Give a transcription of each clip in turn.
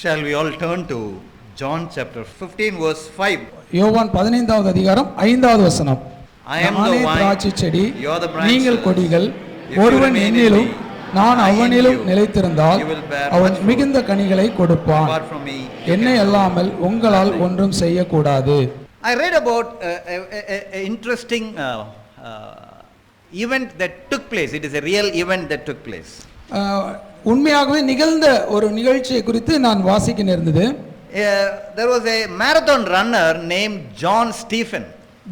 Shall we all turn to John chapter 15 verse 5? யோவான் 15வது அதிகாரம் 5வது வசனம். I am the vine, திராட்சை செடி, you are the branches. நீங்கள் கொடிகள். If you ஒருவன் remain in என்னிலும் me, நான் I in அவனிலும் you, நிலைத்திருந்தால் you will bear அவன் much fruit. மிகுந்த கனிகளை கொடுப்பான். Apart from me, என்னை அல்லாமல் உங்களால் ஒன்றும் செய்யக்கூடாது. I read about an interesting event that took place. It is a real event that took place. உண்மையாகவே நிகழ்ந்த ஒரு நிகழ்ச்சியை குறித்து நான் வாசிக்க நேர்ந்தது. There was a marathon runner named John Stephen.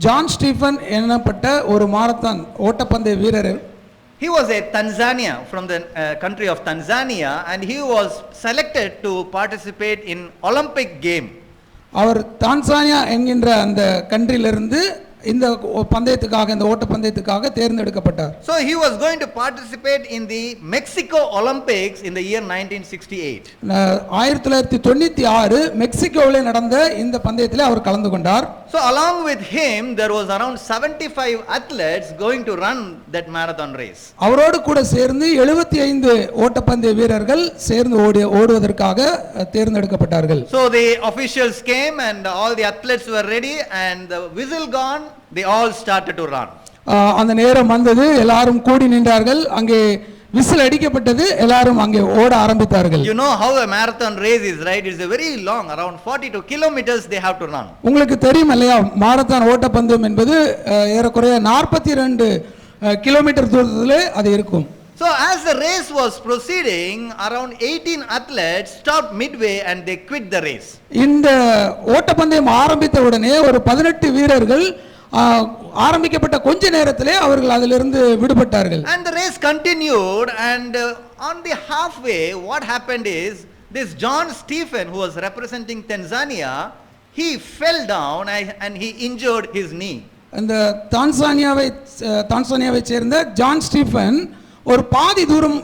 John Stephen எனப்பட்ட ஒரு மாரத்தான் ஓட்டப்பந்தய வீரர். He was a Tanzania, from the country of Tanzania, and he was selected to participate in Olympic game. அவர் தான்சானியா என்கின்ற அந்த கண்ட்ரியிலிருந்து இந்த பந்தயத்துக்காக, இந்த ஓட்ட பந்தயத்துக்காக தேர்ந்தெடுக்கப்பட்டார். So he was going to participate in the Mexico Olympics in the year 1968. 1996 மெக்சிகோவிலே நடந்த இந்த பந்தயத்திலே அவர் கலந்து கொண்டார். So along with him there was around 75 athletes going to run that marathon race. அவரோடு கூட சேர்ந்து 75 ஓட்டப்பந்தய வீரர்கள் சேர்ந்து ஓடுவதற்காக தேர்ந்தெடுக்கப்பட்டார்கள். So the officials came and all the athletes were ready, and the whistle gone, they all started to run. அந்த நேரம் வந்தது, எல்லாரும் கூடி நின்றார்கள். அங்கே விசில் அடிக்கப்பட்டது, எல்லாரும் அங்கே ஓட ஆரம்பித்தார்கள். You know how a marathon race is, right? It's a very long, around 42 kilometers they have to run. உங்களுக்கு தெரியும் இல்லையா, மாரத்தான் ஓட்டப்பந்தயம் என்பது ஏறக்குறைய 42 கிலோமீட்டர் தூரத்திலே அது இருக்கும். So as the race was proceeding, around 18 athletes stopped midway and they quit the race. இந்த ஓட்டப்பந்தயம் ஆரம்பித்த உடனே ஒரு 18 வீரர்கள் ஆரம்பிக்கப்பட்ட கொஞ்ச நேரத்திலே அவர்கள் அதிலிருந்து விடுபட்டார்கள். And the race continued, and on the halfway what happened is, this John Stephen, who was representing Tanzania, he fell down and he injured his knee. அந்த தான்சானியாவை சேர்ந்த ஜான் ஸ்டீஃபன் ஒரு பாதி தூரம்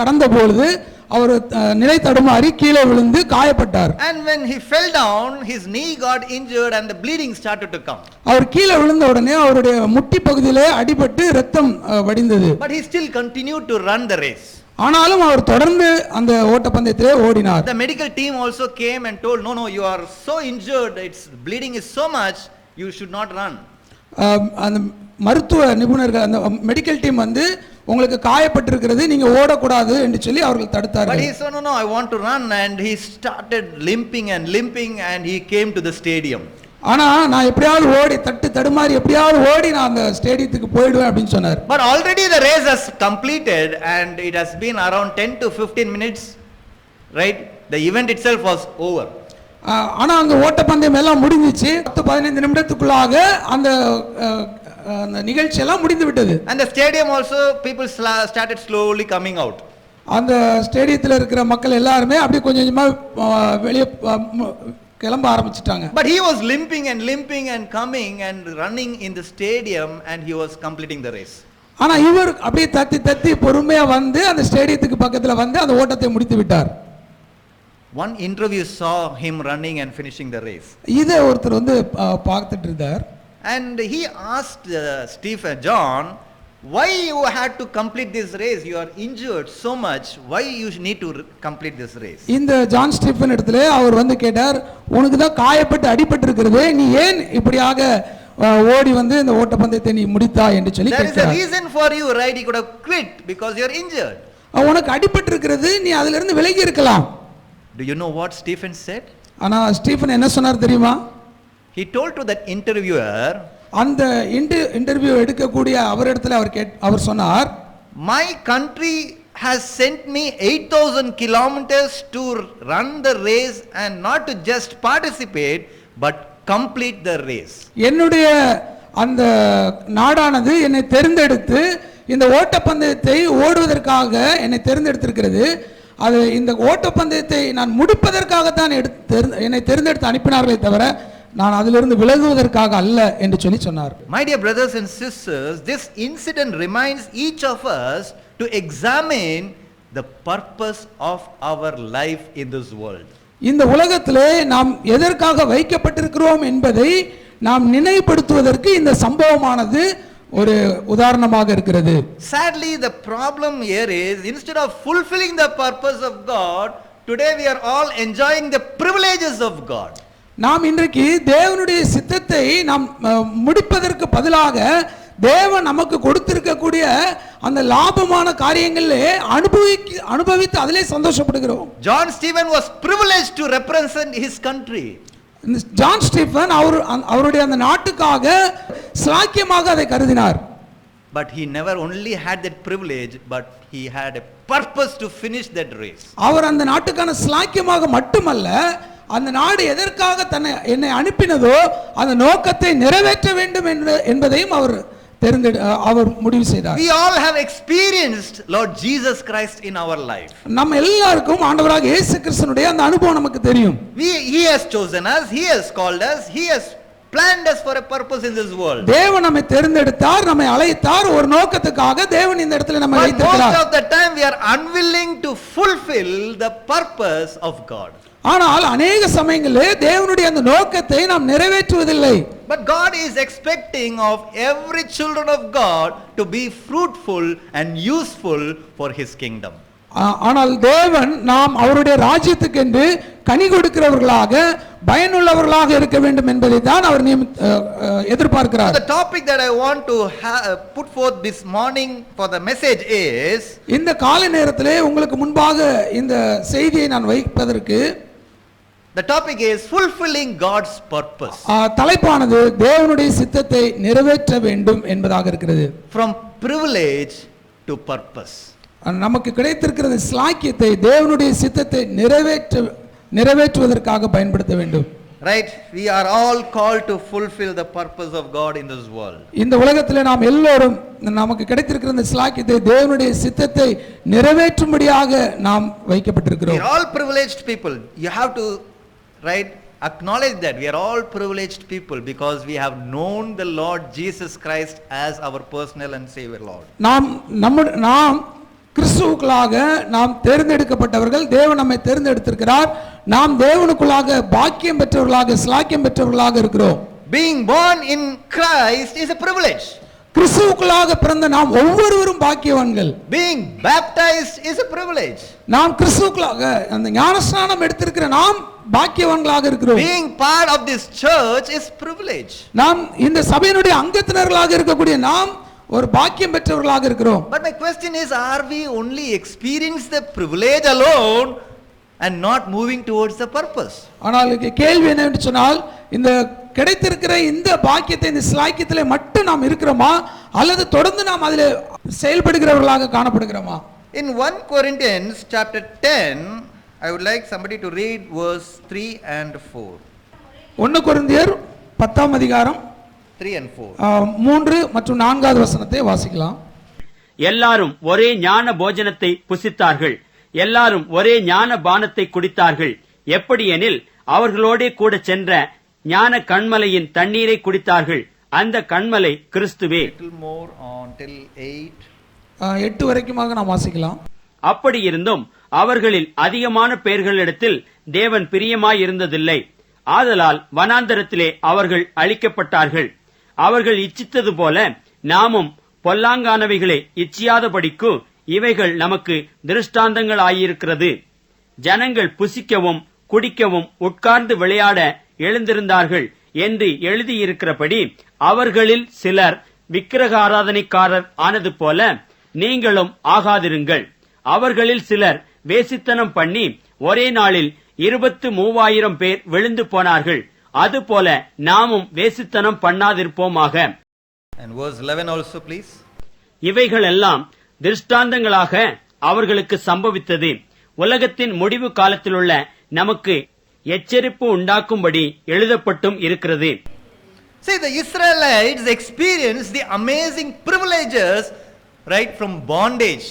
கடந்த பொழுது அவர் நிலை தடுமாறி கீழே விழுந்து காயப்பட்டார். And when he fell down, his knee got injured and the bleeding started to come. அவர் கீழே விழுந்த உடனே அவருடைய முட்டி பகுதியிலே அடிபட்டு இரத்தம் வடிந்தது. But he still continued to run the race. ஆனாலும் அவர் தொடர்ந்து அந்த ஓட்டப்பந்தயத்திலே ஓடினார். The medical team also came and told, no, you are so injured, its bleeding is so much, you should not run. அந்த மருத்துவ நிபுணர்கள், அந்த மெடிக்கல் டீம் வந்து உங்களுக்கு காயப்பட்டிருக்கிறது, நீங்க ஓடக்கூடாது என்று சொல்லி அவர்கள் தடுத்தார்கள். But he said, no, I want to run, and he started limping and he came to the stadium. ஆனா நான் எப்படியாவது ஓடி தடுமாறி எப்படியாவது ஓடி நான் அந்த ஸ்டேடியத்துக்கு போய்டுவேன் அப்படினு சொன்னார். But already the race has completed and it has been around 10 to 15 minutes, right? The event itself was over. ஆனா அங்க ஓட்டப்பந்தயம் எல்லாம் முடிஞ்சிச்சு. 10-15 நிமிடத்துக்குள்ளாக அந்த நிகழ்ச்சி எல்லாம் முடிந்து விட்டது. And the stadium also, people started slowly coming out. அந்த ஸ்டேடியத்தில் இருக்கிற மக்கள் எல்லாரும் அப்படியே கொஞ்சம் கொஞ்சமா வெளியே கிளம்ப ஆரம்பிச்சிட்டாங்க. But he was limping and coming and running in the stadium, and he was completing the race. ஆனா இவர் அப்படியே தத்தி பொறுமையா வந்து அந்த ஸ்டேடியத்துக்கு பக்கத்துல வந்து அந்த ஓட்டத்தை முடித்து விட்டார். One interview saw him running and finishing the race. இத ஒருத்தர் வந்து பார்த்துட்டு இருந்தார். And he asked John, why you had to complete this race? You are injured so much. Why you need to complete this race? இந்த John Stephen இடத்துல அவர் வந்து கேட்டார், உனக்கு தான் காயப்பட்டு அடிபட்டு இருக்கிறது, நீ ஏன் இப்படியாக ஓடி வந்து இந்த ஓட்டப்பந்தயத்தை நீ முடித்தாய் என்று சொல்லி கேட்டார். There is a reason for you, right? You could have quit because you are injured. உனக்கு அடிபட்டு இருக்கிறது, நீ அதில இருந்து விலகி இருக்கலாம். Do you know what Stephen said? ஆனா ஸ்டீஃபன் என்ன சொன்னார் தெரியுமா? He told to that interviewer, அந்த இன்டர்வியூ எடுக்கக்கூடிய அவரிடத்துல அவர் சொன்னார், my country has sent me 8000 kilometers to run the race, and not to just participate but complete the race. என்னுடைய அந்த நாடானது என்னை தேர்ந்தெடுத்து இந்த ஓட்டப்பந்தயத்தை ஓடுவதற்காக என்னை தேர்ந்தெடுத்திருக்கிறது. அது இந்த ஓட்டப்பந்தயத்தை நான் முடிப்பதற்காக தான் என்னை தேர்ந்தெடுத்து அனுப்பினார்களே தவிர நான் அதிலிருந்து விலகுவதற்காக அல்ல என்று சொல்லி சொன்னார். My dear brothers and sisters, this incident reminds each of us to examine the purpose of our life in this world. இந்த உலகத்திலே நாம் எதற்காக வைக்கப்பட்டிருக்கிறோம் என்பதை நாம் நினைவுபடுத்துவதற்கு இந்த சம்பவமானது ஒரு உதாரணமாக இருக்கிறது. Sadly, the problem here is, instead of fulfilling the purpose of God, today we are all enjoying the privileges of God. நாம் இன்றைக்கு தேவனுடைய சித்தத்தை நாம் முடிப்பதற்கு பதிலாக தேவன் நமக்கு கொடுத்திருக்கக்கூடிய அந்த லாபமான காரியங்களிலே அனுபவித்து அதிலே சந்தோஷப்படுகிறோம். John Stephen was privileged to represent his country. John Stephen அவருடைய அந்த நாட்டுக்காக ஸ்லாக்கியமாக அதை கருதினார். But he never only had that privilege, but he had a purpose to finish that race. அவர் அந்த நாட்டுக்கான ஸ்லாக்கியமாக மட்டுமல்ல, அந்த நாடு எதற்காக என்னை அனுப்பினதோ அந்த நோக்கத்தை நிறைவேற்ற வேண்டும் என்பதையும் அவர் முடிவு செய்தார். We all have experienced Lord Jesus Christ in our life. நம்ம எல்லாருக்கும் ஆண்டவராக இயேசு கிறிஸ்துவினுடைய அந்த அனுபவம் நமக்கு தெரியும். He has chosen us, he has called us, he has planned us for a purpose in this world. தேவன் நம்மை தேர்ந்தெடுத்தார், நம்மை அழைத்தார், ஒரு நோக்கத்துக்காக தேவன் இந்த இடத்துல நம்மை வைத்திருக்கிறார். Most of the time we are unwilling to fulfill the purpose of God. ஆனால் अनेक சமயங்களிலே தேவனுடைய அந்த நோக்கத்தை நாம் நிறைவேற்றுவதில்லை. But God is expecting of every children of God to be fruitful and useful for his kingdom. ஆனால் தேவன் நாம் அவருடைய ராஜ்யத்துக்கு என்று கனி கொடுக்கிறவர்களாக பயனுள்ளவர்களாக இருக்க வேண்டும் என்பதை தான் அவர் எதிர்பார்க்கிறார். The topic that I want to put forth this morning for the message is, இந்த காலை நேரத்திலே உங்களுக்கு முன்பாக இந்த செய்தியை நான் வைப்பதற்கு the topic is fulfilling God's purpose. தலைப்பானது தேவனுடைய சித்தத்தை நிறைவேற்ற வேண்டும் என்பதாக இருக்கிறது. From privilege to purpose. நமக்கு கிடைத்திருக்கிற ஸ்லாக்கியத்தை தேவனுடைய சித்தத்தை நிறைவேற்றுவதற்காக பயன்படுத்த வேண்டும். Right, we are all called to fulfill the purpose of God in this world. இந்த உலகத்திலே நாம் எல்லோரும் நமக்கு கிடைத்திருக்கிற இந்த ஸ்லாக்கியத்தை தேவனுடைய சித்தத்தை நிறைவேற்றும்படியாக நாம் வைக்கப்பட்டிருக்கிறோம். We are all privileged people. You have to acknowledge that we are all privileged people because we have known the Lord Jesus Christ as our personal and Savior Lord. நாம் கிறிஸ்துவுக்குள்ளாக நாம் தேர்ந்தெடுக்கப்பட்டவர்கள். தேவன் நம்மை தேர்ந்தெடுத்திருக்கிறார். நாம் தேவனுக்குள்ளாக பாக்கியம் பெற்றவர்களாக ஸ்லாக்கியம் பெற்றவர்களாக இருக்கிறோம். Being born in Christ is a privilege. கிறிஸ்துவுக்குள்ளாக பிறந்த நாம் ஒவ்வொருவரும் பாக்கியவான்கள். Being baptized is a privilege. நாம் கிறிஸ்துவுக்குள்ளாக அந்த ஞானஸ்நானம் எடுத்திருக்கிற நாம் பாக்கியவான்களாக இருக்கிறோம். Being part of this church is privilege. நாம் இந்த சபையினுடைய அங்கத்தினர்களாக இருக்கக்கூடிய நாம் ஒரு பாக்கியம் பெற்றவர்களாக இருக்கிறோம். But my question is, are we only experience the privilege alone and not moving towards the purpose? ஆனால் கேள்வி என்னவென்று சொன்னால், இந்த கிடைத்திருக்கிற இந்த பாக்கியத்தை இந்த ஸ்லாக்கியத்திலே மட்டும் நாம் இருக்கிறோமா அல்லது தொடர்ந்து நாம் அதிலே செயல்படுகிறவர்களாக காணப்படுகிறோமா? In 1 Corinthians chapter 10, I would like somebody to read verse 3 and 4. 1 கொரிந்தியர் 10ஆம் அதிகாரம் 3 and 4. 3 மற்றும் 4வது வசனத்தை வாசிக்கலாம். எல்லாரும் ஒரே ஞான போஜனத்தை புசித்தார்கள், எல்லாரும் ஒரே ஞான பானத்தை குடித்தார்கள். எப்படியெனில் அவர்களோடே கூட சென்ற ஞான கண்மலையின் தண்ணீரை குடித்தார்கள். அந்த கண்மலை கிறிஸ்துவே. 8 வரைக்குமாக நாம் வாசிக்கலாம். அப்படி இருந்தும் அவர்களில் அதிகமான பேர்களிடத்தில் தேவன் பிரியமாயிருந்ததில்லை. ஆதலால் வனாந்தரத்திலே அவர்கள் அழிக்கப்பட்டார்கள். அவர்கள் இச்சித்தது போல நாமும் பொல்லாங்கானவைகளை இச்சியாதபடிக்கு இவைகள் நமக்கு திருஷ்டாந்தங்களாயிருக்கிறது. ஜனங்கள் புசிக்கவும் குடிக்கவும் உட்கார்ந்து விளையாட எழுந்திருந்தார்கள் என்று எழுதியிருக்கிறபடி அவர்களில் சிலர் விக்கிரகாராதனைக்காரர் ஆனது போல நீங்களும் ஆகாதிருங்கள். அவர்களில் சிலர் வேசித்தனம் பண்ணி ஒரே நாளில் 23,000 பேர் விழுந்து போனார்கள். அதுபோல நாமும் வேசித்தனம் பண்ணாதிருப்போமாக. And verse 11 also please. இவைகள் எல்லாம் திருஷ்டாந்தங்களாக அவர்களுக்கு சம்பவித்தது. உலகத்தின் முடிவு காலத்திலுள்ள நமக்கு எச்சரிப்பு உண்டாக்கும்படி எழுதப்பட்டும் இருக்கிறது. See, the Israelites experienced the amazing privileges from bondage.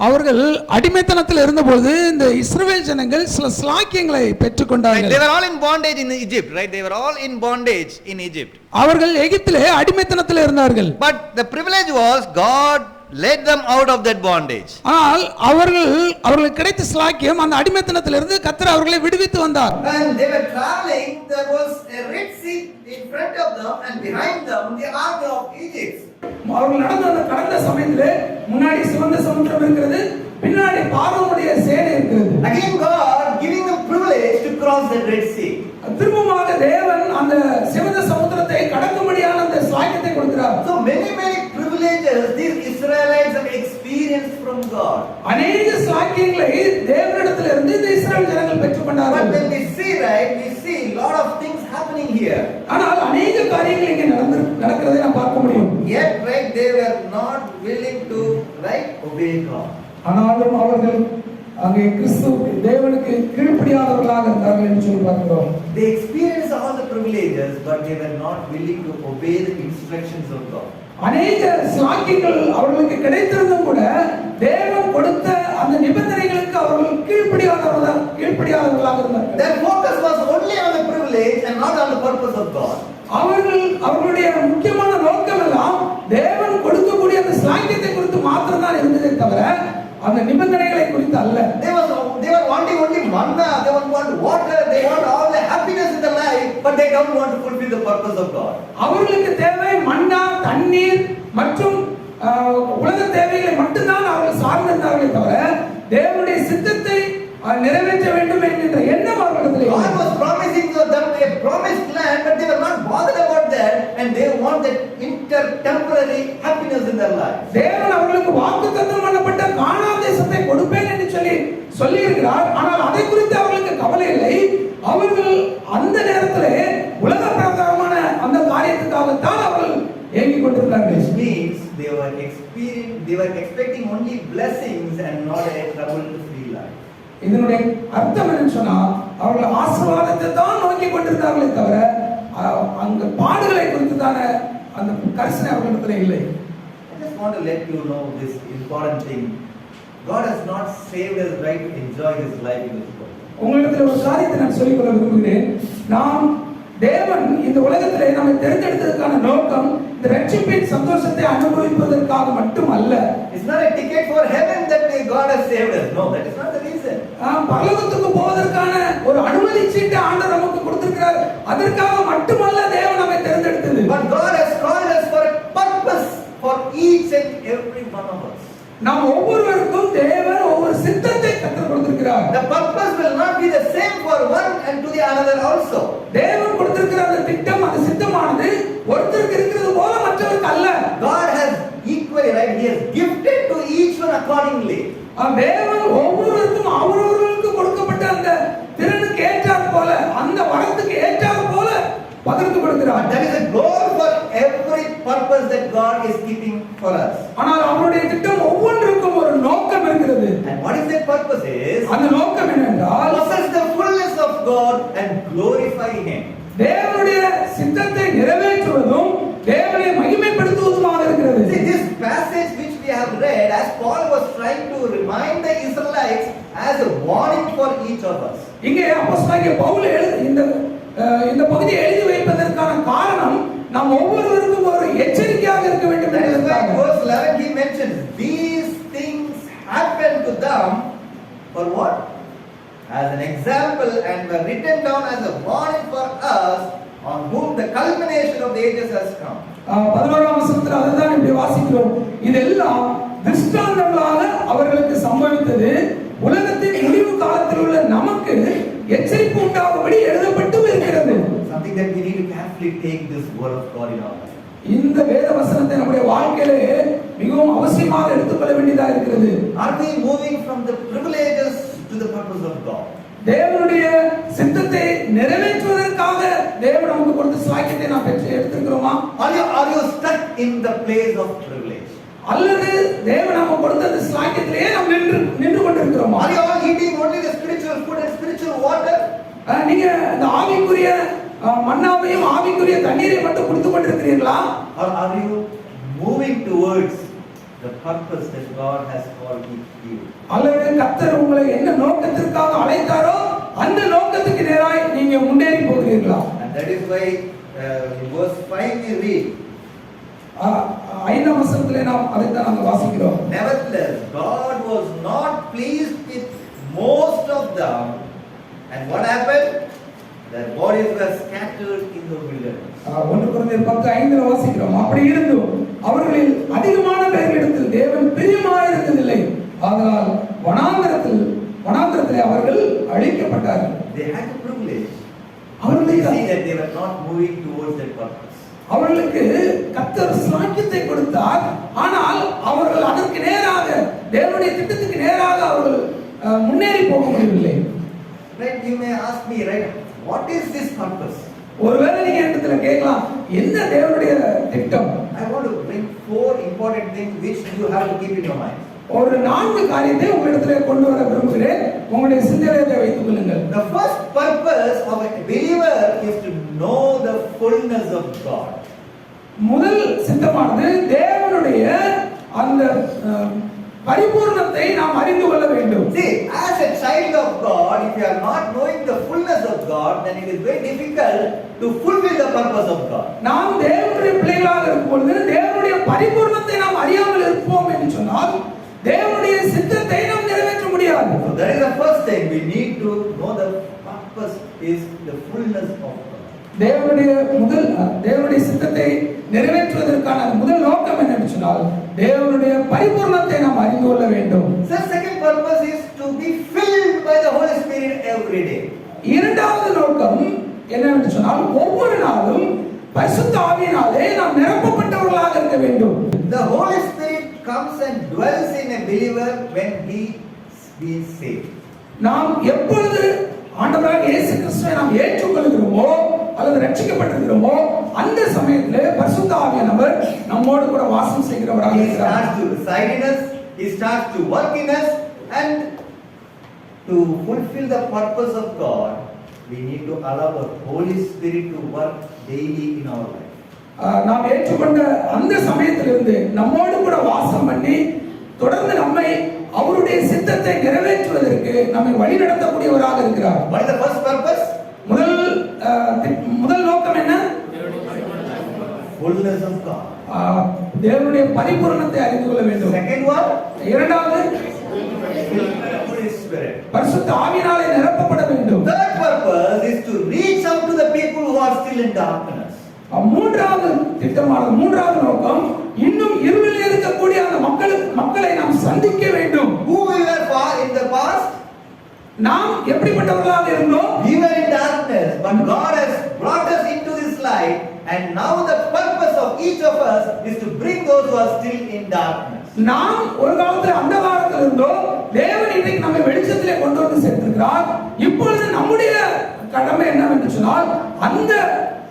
அவர்கள் அடிமைத்தனத்தில் இருந்தபோது இந்த இஸ்ரவேல் ஜனங்கள் சில ஸ்லாக்கியங்களை பெற்றுக்கொண்டார்கள். They were all in bondage in Egypt, right? They were all in bondage in Egypt. அவர்கள் எகிப்திலே அடிமைத்தனத்தில் இருந்தார்கள். But the privilege was God led them out of that bondage. ஆனால் அவர்களுக்கு கிடைத்த ஸ்லாக்கியம் அந்த அடிமைத்தனத்திலிருந்து கர்த்தர் அவர்களை விடுவித்து வந்தார். When they were traveling, there was a Red Sea in front of them and behind them the army of Egypt. அவர்கள் நடந்த கடந்த சமயத்திலே முன்னாடி சிவந்த சமுத்திரம் இருக்கிறது, பின்னாடி பார்வோனுடைய சேனை இருக்கிறது. Again God the Red Sea. திரும்பமாக தேவன் அந்த சிவந்த சமுத்திரத்தை கடக்கும்படியான அந்த சாக்கியத்தை கொடுக்கிறார். So many privileges these Israelites have experienced from God. அநேக சாக்கியங்களை தேவனிடத்திலிருந்து இந்த இஸ்ரவேல் ஜனங்கள் பெற்றுக்கொண்டார்கள். But when we see, right, we see lot of things happening here. ஆனால் அநேக காரியங்கள் இங்கே நடக்கிறதை நாம் பார்க்க முடியும். Yet, right, they were not willing to, right, obey God. ஆனாலும் அவர்கள் அங்கே கிறிஸ்து தேவனுக்கு கீழ்ப்படியாதவர்களாக இருந்தார்கள் என்று சொல்லி பார்க்கிறோம். They experienced all the privileges, but they were not willing to obey the instructions of God. அநேக சாக்கியங்கள் அவர்களுக்கு கிடைத்திருந்தும் கூட தேவன் கொடுத்த அந்த நிபந்தனைகளுக்கு அவர்கள் கீழ்ப்படியாதவர்களாக இருந்தார்கள். Their focus was only on the privilege and not on the purpose of God. அவர்களுடைய முக்கியமான நோக்கம் எல்லாம் தேவன் கொடுக்கக்கூடிய அந்த சாக்கியத்தை குறித்து மாத்திரம்தான் இருந்ததே தவிர அந்த நிபந்தனைகளை குறித்து அல்ல. They were wanting only manna, they want water, they want all the happiness in their life, but they don't want to fulfill the purpose of God. அவர்களுக்கு தேவை மன்னா, தண்ணீர் மற்றும் உலக தேவைகளை மட்டும்தான் அவர்கள் சார்ந்திருந்தார்களே தவிர தேவனுடைய சித்தத்தை நிறைவேற்ற வேண்டும் என்கின்ற எண்ணம் அவர்களிடத்தில் இல்லை. God was promising them a promised land, but they were not bothered about that, and they want that temporary happiness in their life. தேவன் அவர்களுக்கு வாக்குத்தத்தம் பண்ணப்பட்ட கானான் தேசத்தை கொடுப்பேன் என்று சொல்லி இருக்கிறார். ஆனால் அதை குறித்து அவர்களுக்கு கவலை இல்லை. அவர்கள் அந்த நேரத்திலே உலக பிரகாரமான அந்த காரியத்துக்காகத்தான் அவர்கள் ஏங்கிக் கொண்டிருந்தார்கள். Which means they were expecting only blessings and not a trouble-free life. இதனுடைய அர்த்தம் என்னன்னு சொன்னா அவர்கள் ஆசீர்வாதத்தை தான் நோக்கி கொண்டிருந்தார்களே தவிர அங்க பாடுகளை குறித்து தான அந்த கரிசனை அவர்களிடத்தில் இல்லை. I just want to let you know this important thing. God has not saved us right to enjoy His life in this world. உங்களிடத்தில் ஒரு காரியத்தை நான் சொல்லிக்கொள்ள விரும்புகிறேன். நாம் தேவன் இந்த உலகத்திலே நம்மை தேர்ந்தெடுத்ததற்கான நோக்கம் இந்த ரட்சிப்பின் சந்தோஷத்தை அனுபவிப்பதற்காக மட்டும் அல்ல. It's not a ticket for heaven that God has saved us. No, that is not the reason. பரலோகத்துக்கு போவதற்கான ஒரு அனுமதி சீட்டை ஆண்டவர் நமக்கு கொடுத்திருக்கிறார். அதற்காக மட்டுமல்ல தேவன் நம்மை தேர்ந்தெடுத்தது. But God has called us for a purpose for each and every one of us. நாம் ஒவ்வொருவருக்கும் தேவன் ஒவ்வொரு சித்தத்தை கற்றுக் கொடுத்திருக்கிறார். The purpose will not be the same for one and to the another also. தேவன் கொடுத்திருக்கிற அந்த திட்டம் அந்த சித்தமானது ஒருத்தருக்கு இருக்கிறது போல மற்றவருக்கு அல்ல. God has equally, right, He has gifted to each one accordingly. தேவன் ஒவ்வொருவருக்கும் அவரவர்களுக்கு கொடுக்கப்பட்ட அந்த திறனுக்கு ஏற்றாற் போல அந்த வரத்துக்கு ஏற்றாற் போல பகிர்ந்து கொடுக்கிறார். That is a goal for every purpose that God is keeping for us. ஆனால் அவருடைய திட்டம் ஒவ்வொன்றுக்கும் ஒரு நோக்கம் இருக்கிறது. And what is that purpose is? அந்த நோக்கம் என்னவென்றால் possess the fullness of God and glorify Him. தேவனுடைய சித்தத்தை நிறைவேற்றுவதும் தேவனை மகிமைப்படுத்துவதுமாக இருக்கிறது. See, this passage which we have read, as Paul was trying to remind the Israelites as a warning for each of us. இங்கே அப்போஸ்தலனாகிய பவுல் இந்த பகுதியை எழுதி வைப்பதற்கான காரணம் நாம் ஒவ்வொருவருக்கும் ஒரு எச்சரிக்கையாக இருக்க வேண்டும் என்பதற்காக. Verse 11 he mentions these things happen to them for what? As an example and were written down as a warning for us on whom the culmination of the ages has come. 11ஆம் வசனத்தில் அதுதான் இப்படி வாசிக்கிறோம். இதெல்லாம் திருஷ்டாந்தங்களாக அவர்களுக்கு சம்பவித்தது உலகத்தின் முடிவு காலத்தில் உள்ள நமக்கு எச்சரிப்பு உண்டாகும்படி எழுதப்பட்டு இருக்கிறது. Something that we need to carefully take this word of God in our life. இந்த வேத வசனத்தை நம்முடைய வாழ்க்கையிலே மிகவும் அவசியமாக எடுத்துக்கொள்ள வேண்டியதாக இருக்கிறது. Are we moving from the privileges to the purpose of God? தேவனுடைய சித்தத்தை நிறைவேற்றுவதற்காக தேவன் நமக்கு கொடுத்த சாக்கியத்தை நாம் பெற்று எடுத்துக்கிறோமா? Are you stuck in the place of privilege? அல்லது தேவன் நமக்கு கொடுத்த அந்த சாக்கியத்திலேயே நாம் நின்று கொண்டிருக்கிறோமா? Are you all eating only the spiritual food and spiritual water? நீங்க இந்த ஆவிக்குரிய மன்னாவையும் ஆவிக்குரிய தண்ணீரை மட்டும் குடித்துக் கொண்டிருக்கிறீர்களா? Or are you moving towards the purpose that God has called you? அல்லது கர்த்தர் உங்களை என்ன நோக்கத்திற்காக அழைத்தாரோ அந்த நோக்கத்துக்கு நேராய் நீங்க முன்னேறி போகிறீர்களா? And that is why in verse 5 we read, 5ஆம் வசனத்திலே நாம் அதைத்தான் நாங்கள் வாசிக்கிறோம். Nevertheless, God was not pleased with most of them, and what happened? Their bodies were scattered in the wilderness. 1 கொரிந்தியர் 10:5 வாசிக்கிறோம். அப்படி இருந்தும் அவர்களில் அதிகமான பேர்களிடத்தில் தேவன் பிரியமாயிருந்ததில்லை. ஆதலால் வனாந்தரத்திலே அவர்கள் அழிக்கப்பட்டார்கள். they had the privilege. But we அவர்களுக்கு see that they were not moving towards that purpose. அவர்களுக்கு கர்த்தர் ஸ்லாக்கியத்தை கொடுத்தார். ஆனால் அவர்கள் அதற்கு நேராக தேவனுடைய திட்டத்துக்கு நேராக அவர்கள் முன்னேறி போக முடியவில்லை. Right? You may ask me, right? What is this purpose? ஒருவேளை நீங்க இடத்துல கேட்கலாம், என்ன தேவனுடைய திட்டம்? I want to bring 4 important things which you have to keep in your mind. ஒரு 4 காரியத்தை உங்களிடத்துல கொண்டு வர விரும்புகிறேன். உங்களுடைய சிந்தனையை வைத்துக் கொள்ளுங்கள். The first purpose of a believer is to know the fullness of God. முதல் சித்தமானது தேவனுடைய அந்த பரிபூர்ணத்தை நாம் அறிந்து கொள்ள வேண்டும். See, as a child of God, if you are not knowing the fullness of God, then it is very difficult to fulfill the purpose of God. நாம் தேவனுடைய பிள்ளைகளாக இருக்கும்போது தேவனுடைய பரிபூர்ணத்தை நாம் அறியாமல் இருப்போம் என்று சொன்னால் தேவனுடைய சித்தத்தை நாம் நிறைவேற்ற முடியாது. So that is the first thing. We need to know the purpose is the fullness of God. தேவனுடைய சித்தத்தை நிறைவேற்றுவதற்கான முதல் நோக்கம் என்னன்னு சொன்னால் தேவனுடைய பரிபூர்ணத்தை நாம் அறிந்து கொள்ள வேண்டும். The second purpose is to be filled by the Holy Spirit every day. இரண்டாவது நோக்கம் என்னவென்று சொன்னால் ஒவ்வொரு நாளும் பரிசுத்த ஆவியினாலே நாம் நிரப்பப்பட்டவர்களாக இருக்க வேண்டும். The Holy Spirit comes and dwells in a believer when he is saved. நாம் எப்பொழுது ஆண்டவராகிய இயேசு கிறிஸ்துவை நாம் ஏற்றுக்கொள்கிறோமோ அல்லது ரட்சிக்கப்பட்டிருக்கிறோமோ அந்த சமயத்திலே பரிசுத்த ஆவியானவர் நம்மோடு கூட வாசம் செய்கிறவராக இருக்கிறார். He starts to reside in us, he starts to work in us, and to fulfill the purpose of God, we need to allow the Holy Spirit to work daily in our life. நாம் ஏற்றுக்கொண்ட அந்த சமயத்திலிருந்து நம்மோடு கூட வாசம் பண்ணி தொடர்ந்து நம்மை அவருடைய சித்தத்தை நிறைவேற்றுவதற்கு நம்மை வழிநடத்தக்கூடியவராக இருக்கிறார். What is the first purpose? முதல் நோக்கம் என்ன? Fullness of God. தேவனுடைய பரிபூரணத்தை அறிந்து கொள்ள வேண்டும். Second one? இரண்டாவது Holy Spirit. பரிசுத்த ஆவியினாலே நிரப்பப்பட வேண்டும். Third purpose is to reach out to the people who are still in darkness. மூன்றாவது நோக்கம் இன்னும் இருளில் இருக்கக்கூடிய அந்த மக்களை நாம் சந்திக்க வேண்டும். Who we were in the past? நாம் எப்படிப்பட்டவர்களாக இருந்தோம்? We were in darkness, but God has brought us into this light, and now the purpose of each of us is to bring those who are still in darkness. நாம் ஒரு காலத்துல அந்தகாரத்தில் இருந்தோம், தேவன் இன்றைக்கு நம்மை வெளிச்சத்திலே கொண்டு வந்து சேர்த்திருக்கிறார். இப்பொழுது நம்முடைய கடமை என்னவென்று சொன்னால் அந்த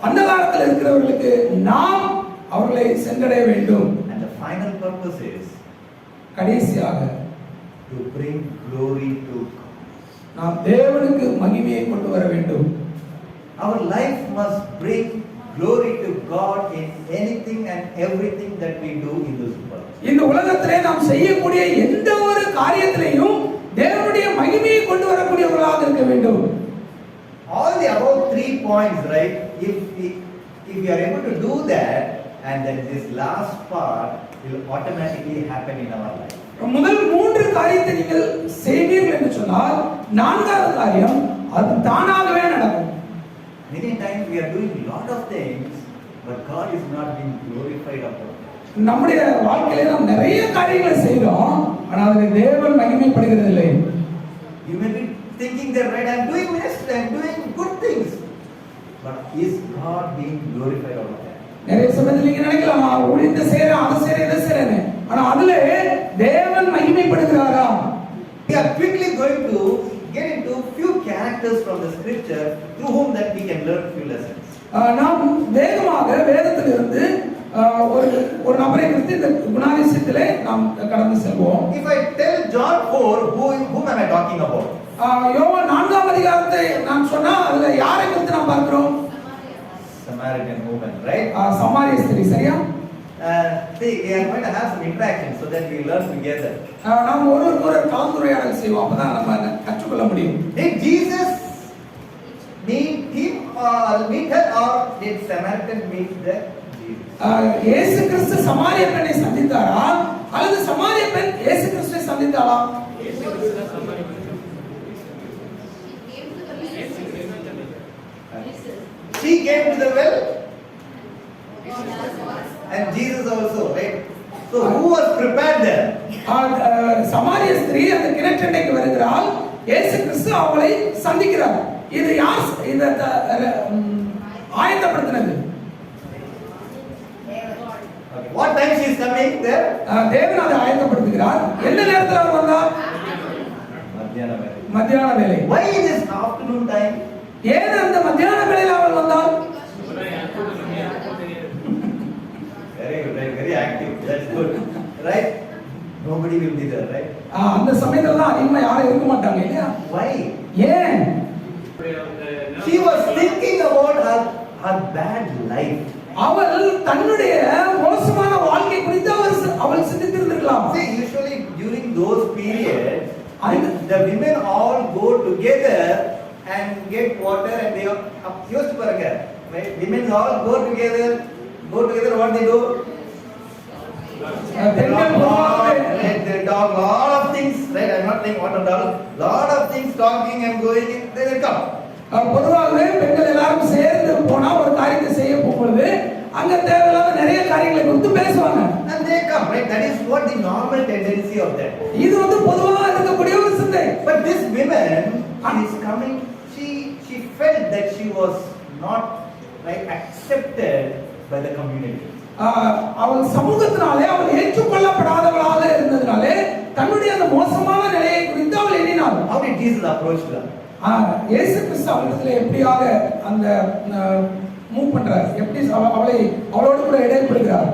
அந்தகாரத்தில் இருக்கிறவர்களுக்கு நாம் அவர்களை சென்றடைய வேண்டும். And the final purpose is கடைசியாக to bring glory to God. நாம் தேவனுக்கு மகிமையை கொண்டு வர வேண்டும். Our life must bring glory to God in anything and everything that we do in this world. இந்த உலகத்திலே நாம் செய்யக்கூடிய எந்த ஒரு காரியத்திலையும் தேவனுடைய மகிமையை கொண்டு வரக்கூடியவர்களாக இருக்க வேண்டும். All the above 3 points, right? If we are able to do that, and then this last part will automatically happen in our life. முதல் 3 காரியத்தை நீங்கள் செய்வீர்கள் என்று சொன்னால் நான்காவது காரியம் அது தானாகவே நடக்கும். Many times we are doing a lot of things, but God is not being glorified upon it. நம்முடைய வாழ்க்கையில நாம் நிறைய காரியங்களை செய்றோம், ஆனால் அதில் தேவன் மகிமைப்படுகிறது இல்லை. You may be thinking that, right, I am doing ministry, I am doing good things, but is God being glorified upon it? நிறைய சமயத்தில் நீங்க நினைக்கலாம் நான் இந்த செய்றேன் அதை செய்றேன் இதை செய்றேன், ஆனா அதுல தேவன் மகிமைப்படுகிறாரா? We are quickly going to get into few characters from the scripture through whom that we can learn few lessons. நாம் வேகமாக வேதத்திலிருந்து ஒரு நபரை குறித்து இந்த குணாதிசயத்திலே நாம் கடந்து செல்வோம். If I tell John 4, whom am I talking about? யோவான் 4ஆம் அதிகாரத்தை நான் சொன்னா அதுல யாரை குறித்து நாம் பார்க்கிறோம்? Samaritan woman, right? சமாரிய ஸ்திரீ, சரியா? See, we are going to have some interaction so that we learn together. நாம் ஒரு கலந்துரையாடல் செய்வோம், அப்பதான் நம்ம கற்றுக்கொள்ள முடியும். Did Jesus meet her, or did Samaritan meet Jesus? இயேசு கிறிஸ்து சமாரிய பெண்ணை சந்தித்தாரா அல்லது சமாரிய பெண் இயேசு கிறிஸ்துவை சந்தித்தாளா? She came to the well, and Jesus also, right? So who was prepared there? சமாரிய ஸ்திரீ அந்த கிணற்றண்டைக்கு வருகிறாள், இயேசு கிறிஸ்து அவளை சந்திக்கிறார். இது யார் இந்த ஆயத்தப்படுத்தினது? What time she is coming there? தேவன் அதை ஆயத்தப்படுத்துகிறார். எந்த நேரத்தில் அவர் வந்தார்? மத்தியான வேளை. Why it is afternoon time? ஏன் அந்த மத்தியான வேளையில் அவர் வந்தார்? Very good, right? Very active. That's good, right? Nobody will be there, right? அந்த சமயத்துல தான் அதிகமா யாரும் இருக்க மாட்டாங்க இல்லையா? Why? ஏன்? She was thinking about her bad life. அவள் தன்னுடைய மோசமான வாழ்க்கை குறித்து அவள் சிந்தித்திருந்திருக்கலாம். See, usually during those periods, the women all go together and get water, and they used to paranga, right? Women all go together. What they do? They talk lot of things, right? I'm not saying what and all. Lot of things talking and going, and they will come. பொதுவாகவே பெண்கள் எல்லாரும் சேர்ந்து போனா ஒரு காரியத்தை செய்ய போகும்போது அங்க தேவையில்லாத நிறைய காரியங்களை குறித்து பேசுவாங்க. And they come, right? That is what the normal tendency of that. இது பொதுவா இருக்கக்கூடிய ஒரு சிந்தை. But this woman is coming. She felt that she was not right accepted by the community. அவள் சமூகத்தினாலே அவள் ஏற்றுக்கொள்ளப்படாதவளாக இருந்ததினாலே தன்னுடைய அந்த மோசமான நிலையை குறித்து அவள் எண்ணினாள். How did Jesus approach her? இயேசு கிறிஸ்து அவளிடத்தில் எப்படியாக அந்த மூவ் பண்றார், எப்படி அவளோடு கூட இடைப்படுகிறார்.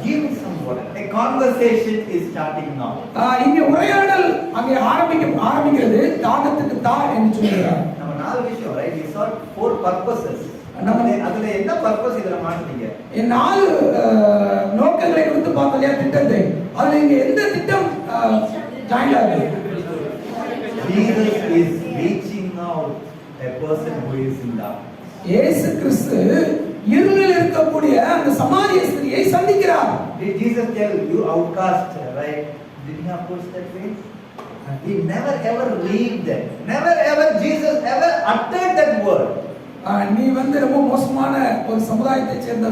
Give me some water. A conversation is starting now. இங்க உரையாடல் அங்கே ஆரம்பிக்கிறது. தாகத்துக்கு தா என்று சொல்கிறார். நம்ம நாலு விஷயம், right? We saw 4 purposes. அதுல என்ன பர்பஸ் இதல மாட்டீங்க? இந்த 4 நோக்கங்களை குறித்து பார்த்தலையா திட்டத்தை. அதுல இங்க எந்த திட்டம் ஜாயின் ஆகுது? Jesus is reaching out a person who is in darkness. இயேசு கிறிஸ்து இருளில் இருக்கக்கூடிய அந்த சமாரிய ஸ்திரியை சந்திக்கிறார். Did Jesus tell you outcast, right? Did he approach that way? He never ever leave that. Never ever Jesus ever uttered that word. நீ ரொம்ப மோசமான ஒரு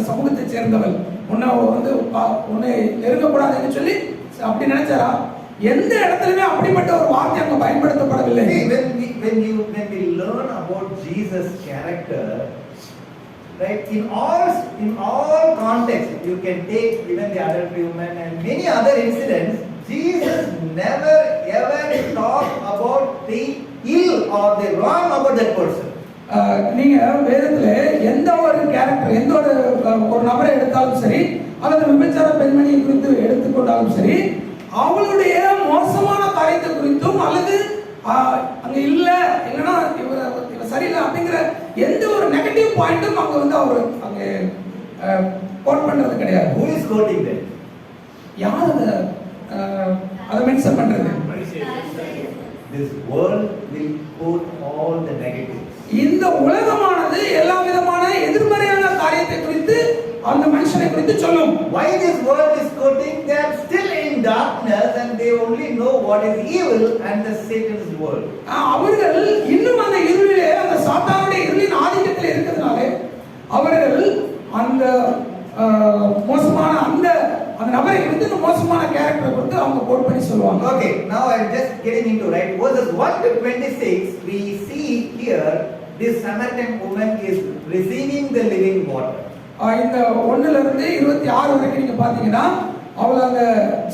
சமூகத்தை சேர்ந்தவள், உன்னை நெருங்கக்கூடாதுன்னு சொல்லி அப்படி நினைச்சாரா? எந்த இடத்துலயுமே அப்படிப்பட்ட ஒரு வார்த்தை அங்க பயன்படுத்தப்படவில்லை. When we learn about Jesus' character, right, in all contexts, you can take even the adultery woman and many other incidents. Jesus never ever talked about the ill or the wrong about that person. நீங்க வேதத்துல எந்த ஒரு character, எந்த ஒரு நபரை எடுத்தாலும் சரி, அல்லது விபச்சார பெண்மணியை குறித்து எடுத்துக்கொண்டாலும் சரி, அவளுடைய மோசமான காரியத்தை குறித்தும் அல்லது அங்க இல்லைன்னா இவ சரியில்லை அப்படிங்கிற எந்த ஒரு நெகட்டிவ் பாயிண்ட்டும் அங்க அவர் அங்க கோட் பண்றது கிடையாது. Who is quoting that? யார் அதை மென்ஷன் பண்றது? This world will quote all the negatives. இந்த உலகமானது எல்லா விதமான எதிர்மறையான காரியத்தை குறித்து அந்த மனுஷனை குறித்து சொல்லும். Why this world is quoting? They are still in darkness and they only know what is evil and the Satan's world. அவர்கள் இன்னும் அந்த இருளிலே, அந்த சாத்தானுடைய இருளின் ஆதிக்கத்தில் இருக்கிறதுனால அவர்கள் அந்த மோசமான அந்த நபரை குறித்து மோசமான கேரக்டரை குறித்து அவங்க கோட் பண்ணி சொல்லுவாங்க. Okay, now I am just getting into right verses 1 to 26. We see here this Samaritan woman is receiving the living water. இந்த 1 ல இருந்து 26 வரைக்கும் நீங்க பாத்தீங்கன்னா அவள் அந்த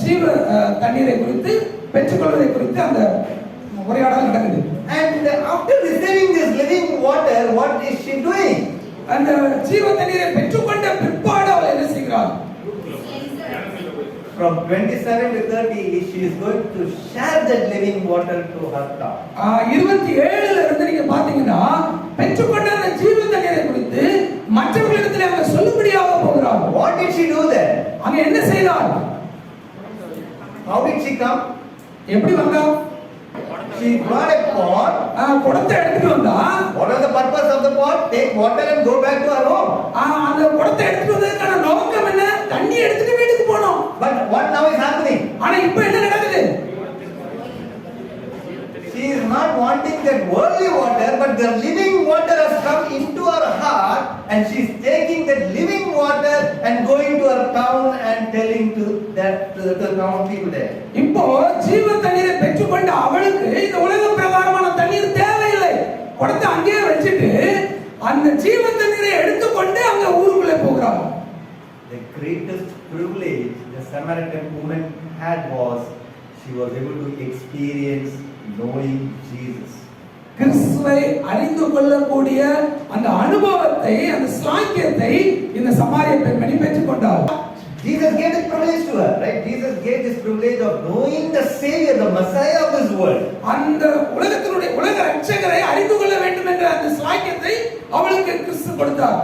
ஜீவ தண்ணீரை குறித்து பெற்றுக்கொள்வதை குறித்து அந்த உரையாடல் நடக்குது. And after receiving this living water, what is she doing? அந்த ஜீவ தண்ணீரை பெற்றுக்கொண்ட பிற்பாடு அவள் என்ன செய்கிறாள்? From 27 to 30, she is going to share that living water to her cow. 27 ல இருந்து நீங்க பாத்தீங்கன்னா பெற்றுக்கொண்ட அந்த ஜீவ தண்ணீரை குறித்து மற்றவர்களிடத்தில் அவங்க சொல்லும்படியாக போகிறாள். What did she do there? அங்க என்ன செய்தாள்? How did she come? எப்படி வந்தா? She brought a pot. குடத்தை எடுத்துட்டு வந்தா. What was the purpose of the pot? Take water and go back to her home. அந்த குடத்தை எடுத்துட்டு வந்ததுக்கான நோக்கம் என்ன? தண்ணி எடுத்துட்டு வீட்டுக்கு போணும். But what now is happening? ஆனா இப்போ என்ன நடக்குது? She is not wanting that worldly water, but the living water has come into her heart, and she is taking that living water and going to her town and telling to the town people there. இப்போ ஜீவ தண்ணீரை பெற்றுக்கொண்ட அவளுக்கு இந்த உலக பிரகாரமான தண்ணீர் தேவையில்லை. குடத்தை அங்கேயே வச்சுட்டு அந்த ஜீவ தண்ணீரை எடுத்துக்கொண்டு அங்க ஊருக்குள்ளே போகிறாள். The greatest privilege the Samaritan woman had was she was able to experience knowing Jesus. கிறிஸ்துவை அறிந்து கொள்ளக்கூடிய அந்த அனுபவத்தை, அந்த ஸ்லாக்கியத்தை இந்த சமாரிய பெண்மணி பெற்றுக்கொண்டாள். Jesus gave this privilege to her, right? Jesus gave this privilege of knowing the Savior, the Messiah of this world. அந்த உலகத்தினுடைய உலக ரட்சகரை அறிந்து கொள்ள வேண்டும் என்ற அந்த ஸ்லாக்கியத்தை அவளுக்கு கிறிஸ்து கொடுத்தார்.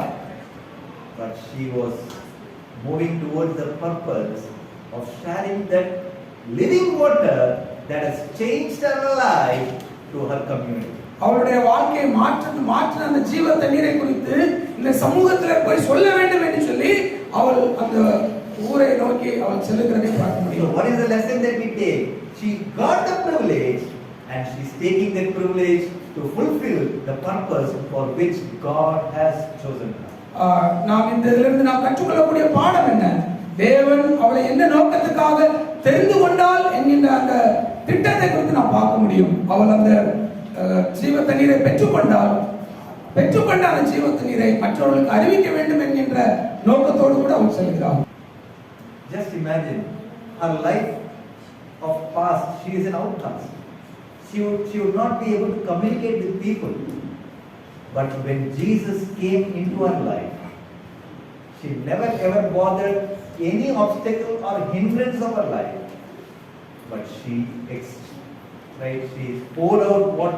But she was moving towards the purpose of sharing that living water that has changed her life to her community. அவளுடைய வாழ்க்கையை மாற்றின அந்த ஜீவ தண்ணீரை குறித்து இந்த சமூகத்தில் போய் சொல்ல வேண்டும் என்று சொல்லி அவள் அந்த ஊரை நோக்கி அவள் செல்லுகிறதை பார்க்க முடியும். What is the lesson that we take? She got the privilege and she's taking that privilege to fulfill the purpose for which God has chosen her. நாம் இந்த இதிலிருந்து நாம் கற்றுக்கொள்ளக்கூடிய பாடம் என்ன? தேவன் அவளை என்ன நோக்கத்துக்காக தெரிந்து கொண்டால் என்கின்ற அந்த திட்டத்தை குறித்து நாம் பார்க்க முடியும். அவள் அந்த ஜீவ தண்ணீரை பெற்றுக்கொண்ட அந்த ஜீவ தண்ணீரை மற்றவர்களுக்கு அறிவிக்க வேண்டும் என்கின்ற நோக்கத்தோடு கூட அவள் செல்கிறாள். Just imagine her life of past. She is an outcast. She would not be able to communicate with people. But when Jesus came into her life, she never ever bothered any obstacle or hindrance of her life. But she poured out what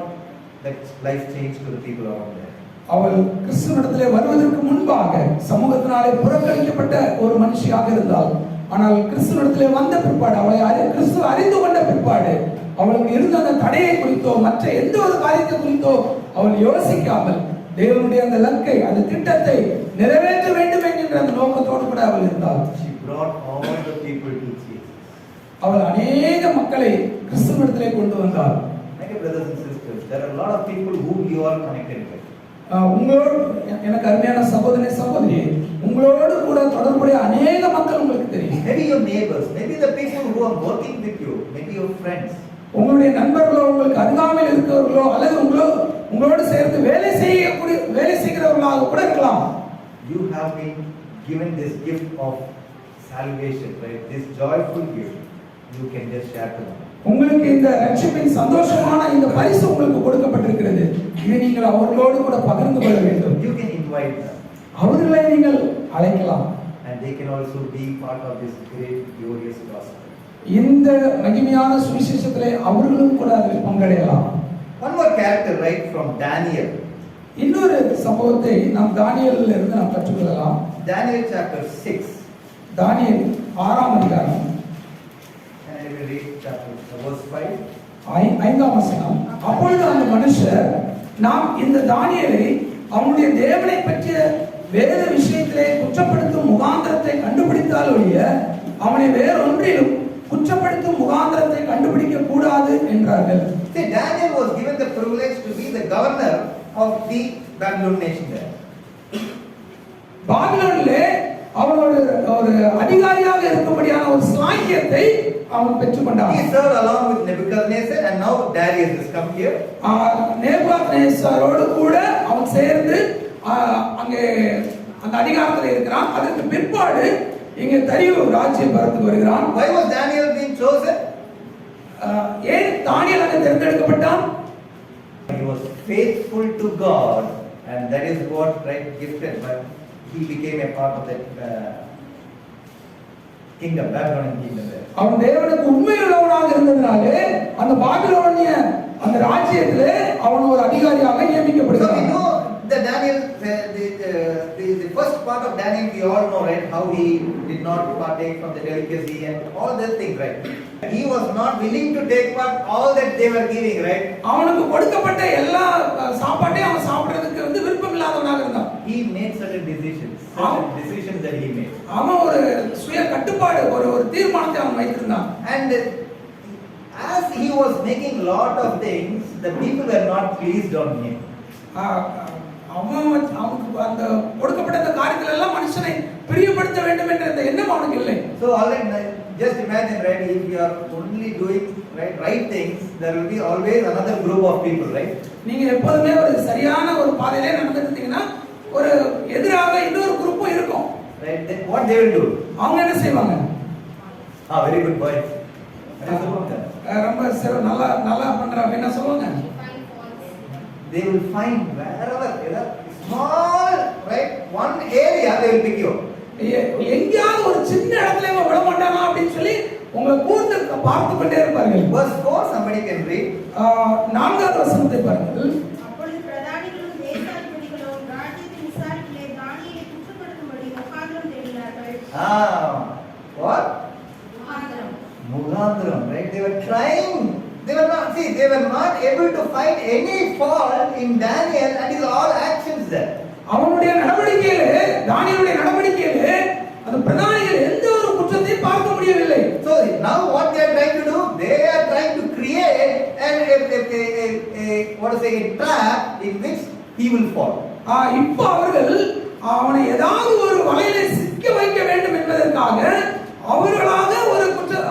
that life changed to the people around her. அவள் கிறிஸ்துவிடத்திலே வருவதற்கு முன்பாக சமூகத்தினாலே புறக்கணிக்கப்பட்ட ஒரு மனுஷியாக இருந்தாள். ஆனால் கிறிஸ்துவிடத்திலே வந்த பிற்பாடு, அவளை கிறிஸ்துவ அறிந்து கொண்ட பிற்பாடு, அவளுக்கு இருந்த அந்த தடையை குறித்தோ மற்ற எந்த ஒரு காரியத்தை குறித்தோ அவள் யோசிக்காமல் தேவனுடைய அந்த லக்கை, அந்த திட்டத்தை நிறைவேற்ற வேண்டும் என்கின்ற அந்த நோக்கத்தோடு கூட அவள் இருந்தாள். She brought all the people to Jesus. அவள் அநேக மக்களை கிறிஸ்துவிடத்திலே கொண்டு வந்தாள். My brothers and sisters, there are a lot of people whom you are connected with. உங்களோடு எனக்கு அருமையான சகோதரனே சகோதரியே, உங்களோடு கூட தொடர்புடைய அநேக மக்கள் உங்களுக்கு தெரியும். Maybe your neighbors, maybe the people who are working with you, maybe your friends. உங்களுடைய நண்பர்களோ, உங்களுக்கு அருகாமையில் இருக்கிறவர்களோ, அல்லது உங்களோடு சேர்ந்து வேலை செய்கிறவர்களாக கூட இருக்கலாம். You have been given this gift of salvation, right? This joyful gift. You can just share to them. உங்களுக்கு இந்த ரட்சிப்பின் சந்தோஷமான இந்த பரிசு உங்களுக்கு கொடுக்கப்பட்டிருக்கிறது. இதை நீங்கள் அவர்களோடு கூட பகிர்ந்து கொள்ள வேண்டும். You can invite them. அவர்களை நீங்கள் அழைக்கலாம். And they can also be part of this great glorious gospel. இந்த மகிமையான சுவிசேஷத்திலே அவர்களும் கூட அதில் பங்கடையலாம். One more character, right, from Daniel. இன்னொரு சம்பவத்தை நாம் தானியேலில் இருந்து நாம் கற்றுக்கொள்ளலாம். Daniel chapter 6. தானியேல் 6ஆம் அதிகாரம். And I will read chapter verse 5. 5ஆம் வசனம். அப்பொழுது அந்த மனுஷர், நாம் இந்த தானியேலை அவனுடைய தேவனை பற்றிய வேத விஷயத்திலே குற்றப்படுத்தும் முகாந்திரத்தை கண்டுபிடித்தால் ஒழிய அவனை வேறொன்றிலும் குற்றப்படுத்தும் முகாந்திரத்தை கண்டுபிடிக்க கூடாது என்றார்கள். See, Daniel was given the privilege to be the governor of the Babylon nation there. பாபிலோனிலே அவன் ஒரு அதிகாரியாக இருக்கும்படியான ஒரு ஸ்லாக்கியத்தை அவன் பெற்றுக்கொண்டான். He served along with Nebuchadnezzar and now Darius has come here. நேபுகாத்நேசரோடு கூட அவன் சேர்ந்து அங்கே அந்த அதிகாரத்தில் இருக்கிறான். அதற்கு பிற்பாடு இங்கே தரியு ராஜ்யபாரத்துக்கு வருகிறான். Why was Daniel being chosen? ஏன் தானியேல் அங்கே தேர்ந்தெடுக்கப்பட்டான்? He was faithful to God, and that is what gifted, but he became a part of that kingdom, Babylonian kingdom there. அவன் தேவனுக்கு உண்மையுள்ளவனாக இருந்ததனாலே அந்த பாபிலோனிய அந்த ராஜ்யத்திலே அவன் ஒரு அதிகாரியாக நியமிக்கப்படுகிறான். So we know the Daniel, the first part of Daniel we all know, right? How he did not partake from the delicacy and all those things, right? He was not willing to take part all that they were giving, right? அவனுக்கு கொடுக்கப்பட்ட எல்லா சாப்பாட்டையும் அவன் சாப்பிடுறதுக்கு விருப்பம் இல்லாதவனாக இருந்தான். He made certain decisions that he made. அவன் ஒரு சுய கட்டுப்பாடு, ஒரு தீர்மானத்தை அவன் வைத்திருந்தான். And as he was making lot of things, the people were not pleased on him. அவனுக்கு அந்த கொடுக்கப்பட்ட அந்த காரியத்துல எல்லாம் மனுஷனை பிரியப்படுத்த வேண்டும் என்ற அந்த எண்ணம் அவனுக்கு இல்லை. So already just imagine, right, if you are only doing right things, there will be always another group of people, right? நீங்க எப்பவுமே ஒரு சரியான ஒரு பாதையிலே நடந்துட்டீங்கன்னா ஒரு எதிராக இன்னொரு குரூப்பும் இருக்கும். Right? Then what they will do? அவங்க என்ன செய்வாங்க? Very good boy. ரொம்ப நல்லா பண்ற அப்படினா சொல்லுவாங்க. They will find wherever small, right, one area they will pick you. எங்கயாவது ஒரு சின்ன இடத்துல இவன் விட மாட்டானா அப்படின்னு சொல்லி உங்களை கூர்ந்து பார்த்து கொண்டே இருப்பார்கள். Verse 4 somebody can read. 4வது வசனத்தை பாருங்கள். அப்பொழுது பிரதானிகளும் தேசாதிபதிகளும் ராஜ்யத்தின் விசாரிப்பிலே தானியேலை குற்றப்படுத்தும்படி முகாந்திரம் தேடினார்கள். What? Mugadram, right? They were trying. They were not able to find any fault in Daniel and his all actions there. அவனுடைய நடவடிக்கையிலே தானியேலுடைய நடவடிக்கையிலே அந்த பிரதானிகள் எந்த ஒரு குற்றத்தையும் பார்க்க முடியவில்லை. So now what they are trying to do? They are trying to create a trap in which he will fall. இப்போ அவர்கள் அவனை ஏதாவது ஒரு வலையிலே சிக்க வைக்க வேண்டும் என்பதற்காக அவர்களாக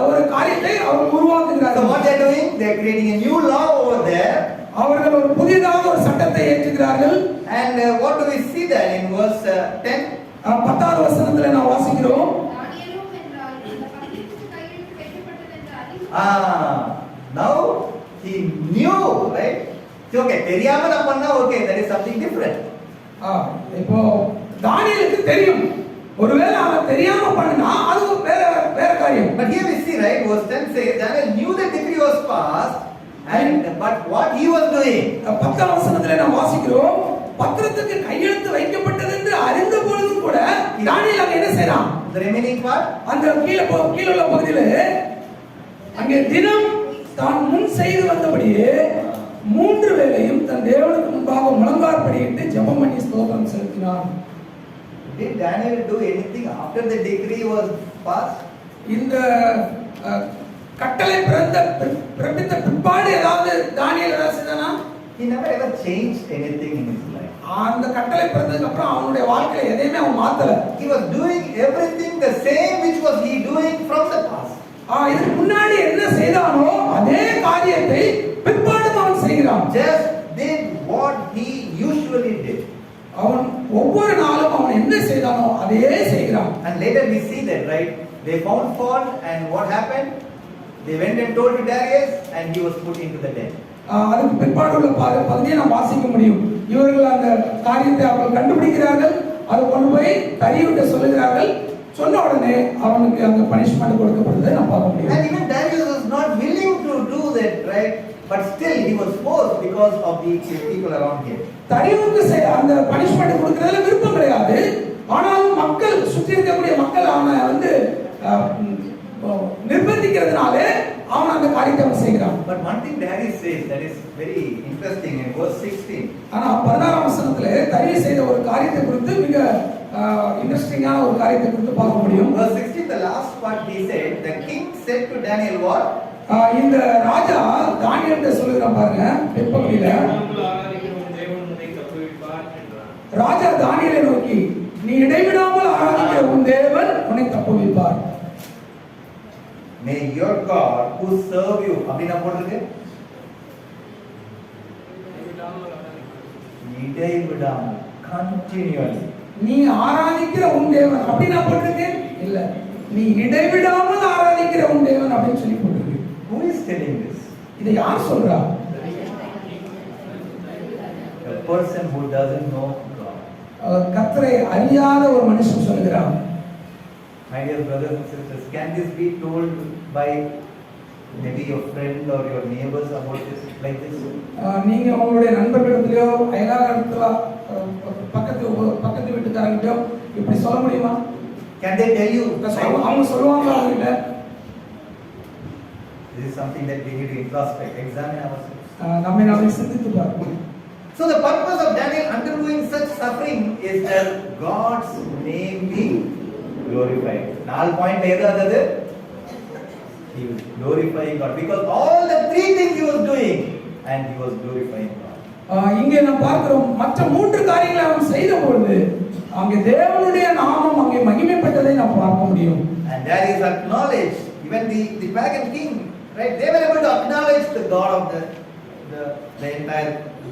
ஒரு காரியத்தை அவர்கள் உருவாக்குகிறார்கள். So what they are doing? They are creating a new law over there. அவர்கள் ஒரு புதியதாக ஒரு சட்டத்தை ஏற்றுகிறார்கள். And what do we see there in verse 10? 10வது வசனத்திலே நாம் வாசிக்கிறோம். தானியேலும் என்றால் இந்த பத்திரத்துக்கு கையெழுத்து வைக்கப்பட்டது என்று அறிந்து now he knew, right? Okay, தெரியாம நான் பண்ணா okay, that is something different. இப்போ தானியேலுக்கு தெரியும். ஒருவேளை அவன் தெரியாம பண்ணினா அது வேற காரியம். But here we see, right, verse 10 says Daniel knew the decree was passed, but what he was doing? 10வது வசனத்திலே நாம் வாசிக்கிறோம். பத்திரத்துக்கு கையெழுத்து வைக்கப்பட்டது என்று அறிந்த பொழுதும் கூட தானியேல் அங்க என்ன செய்றான்? The remaining part, அந்த கீழ உள்ள பகுதியில அங்கே தினம் தான் முன் செய்து வந்தபடியே 3 வேளையும் தன் தேவனுக்கு முன்பாக முழங்காற்படியிட்டு ஜெபம் பண்ணி ஸ்தோத்திரம் செலுத்தினான். did Daniel do anything after the decree was passed? இந்த கட்டளை பிறப்பித்த பிற்பாடு ஏதாவது தானியேல் ஏதாவது செய்தானா? He never ever changed anything in his life. அந்த கட்டளை பிறந்ததுக்கு அப்புறம் அவனுடைய வாழ்க்கையில எதையுமே அவன் மாத்தல. He was doing everything the same which was he doing from the past. இதுக்கு முன்னாடி என்ன செய்தானோ அதே காரியத்தை பிற்பாடு அவன் செய்கிறான். Just did what he usually did. அவன் ஒவ்வொரு நாளும் அவன் என்ன செய்தானோ அதையே செய்கிறான். And later we see that, right? They found fault and what happened? They went and told to Darius and he was put into the den. அதுக்கு பிற்பாடு உள்ள பகுதியை நாம் வாசிக்க முடியும். இவர்கள் அந்த காரியத்தை அவர்கள் கண்டுபிடிக்கிறார்கள், அதை கொண்டு போய் தரியுவிட்ட சொல்லுகிறார்கள். சொன்ன உடனே அவனுக்கு அந்த பனிஷ்மென்ட் கொடுக்கப்படுறதை நாம் பார்க்க முடியும். And even Darius was not willing to do that, right? But still he was forced because of the people around him. தரியுவுக்கு அந்த பனிஷ்மென்ட் கொடுக்கிறதுல விருப்பம் கிடையாது. ஆனாலும் மக்கள் சுற்றி இருக்கக்கூடிய மக்கள் அவனை வந்து நிர்பந்திக்கிறதுனால அவன் அந்த காரியத்தை அவன் செய்கிறான். But one thing Darius says that is very interesting in verse 16. ஆனா 16ஆம் வசனத்திலே தரியு செய்த ஒரு காரியத்தை குறித்து மிக இன்ட்ரஸ்டிங்கான ஒரு காரியத்தை குறித்து பார்க்க முடியும். Verse 16, the last part, he said, the king said to Daniel what? இந்த ராஜா தானியேல்கிட்ட சொல்லுகிறான் பாருங்க, பிற்பகுதியில ராஜா தானியேலை நோக்கி, நீ இடைவிடாமல் ஆராதிக்கிற உன் தேவன் உன்னை தப்புவிப்பார். May your God who serve you, அப்படினா போடுறது இடைவிடாமல், continually. நீ ஆராதிக்கிற உன் தேவன் அப்படினா போடுறது இல்ல, நீ இடைவிடாமல் ஆராதிக்கிற உன் தேவன் அப்படின்னு சொல்லி போடுறது. Who is telling this? இதை யார் சொல்றா? The person who doesn't know God. கர்த்தரை அறியாத ஒரு மனுஷன் சொல்கிறான். My dear brothers and sisters, can this be told by maybe your friend or your neighbors about this, like this? நீங்க உங்களுடைய நண்பர்களிடத்திலோ அயலாரிடத்திலோ பக்கத்து வீட்டுக்காரங்கிட்டோ இப்படி சொல்ல முடியுமா? Can they tell you? அவங்க சொல்லுவாங்க அவங்ககிட்ட. This is something that we need to introspect, examine ourselves. நம்மை நாமே சிந்தித்து பார்க்கணும். So the purpose of Daniel undergoing such suffering is that God's name be glorified. 4 point edadadu, he was glorifying God because all the 3 things he was doing and he was glorifying God. இங்கே நாம் பார்க்கிறோம் மற்ற 3 காரியங்களை அவன் செய்த பொழுது அங்கே தேவனுடைய நாமம் அங்கே மகிமைப்பட்டதை நாம் பார்க்க முடியும். And that is acknowledged. Even the pagan king, right? They were able to acknowledge the God of the entire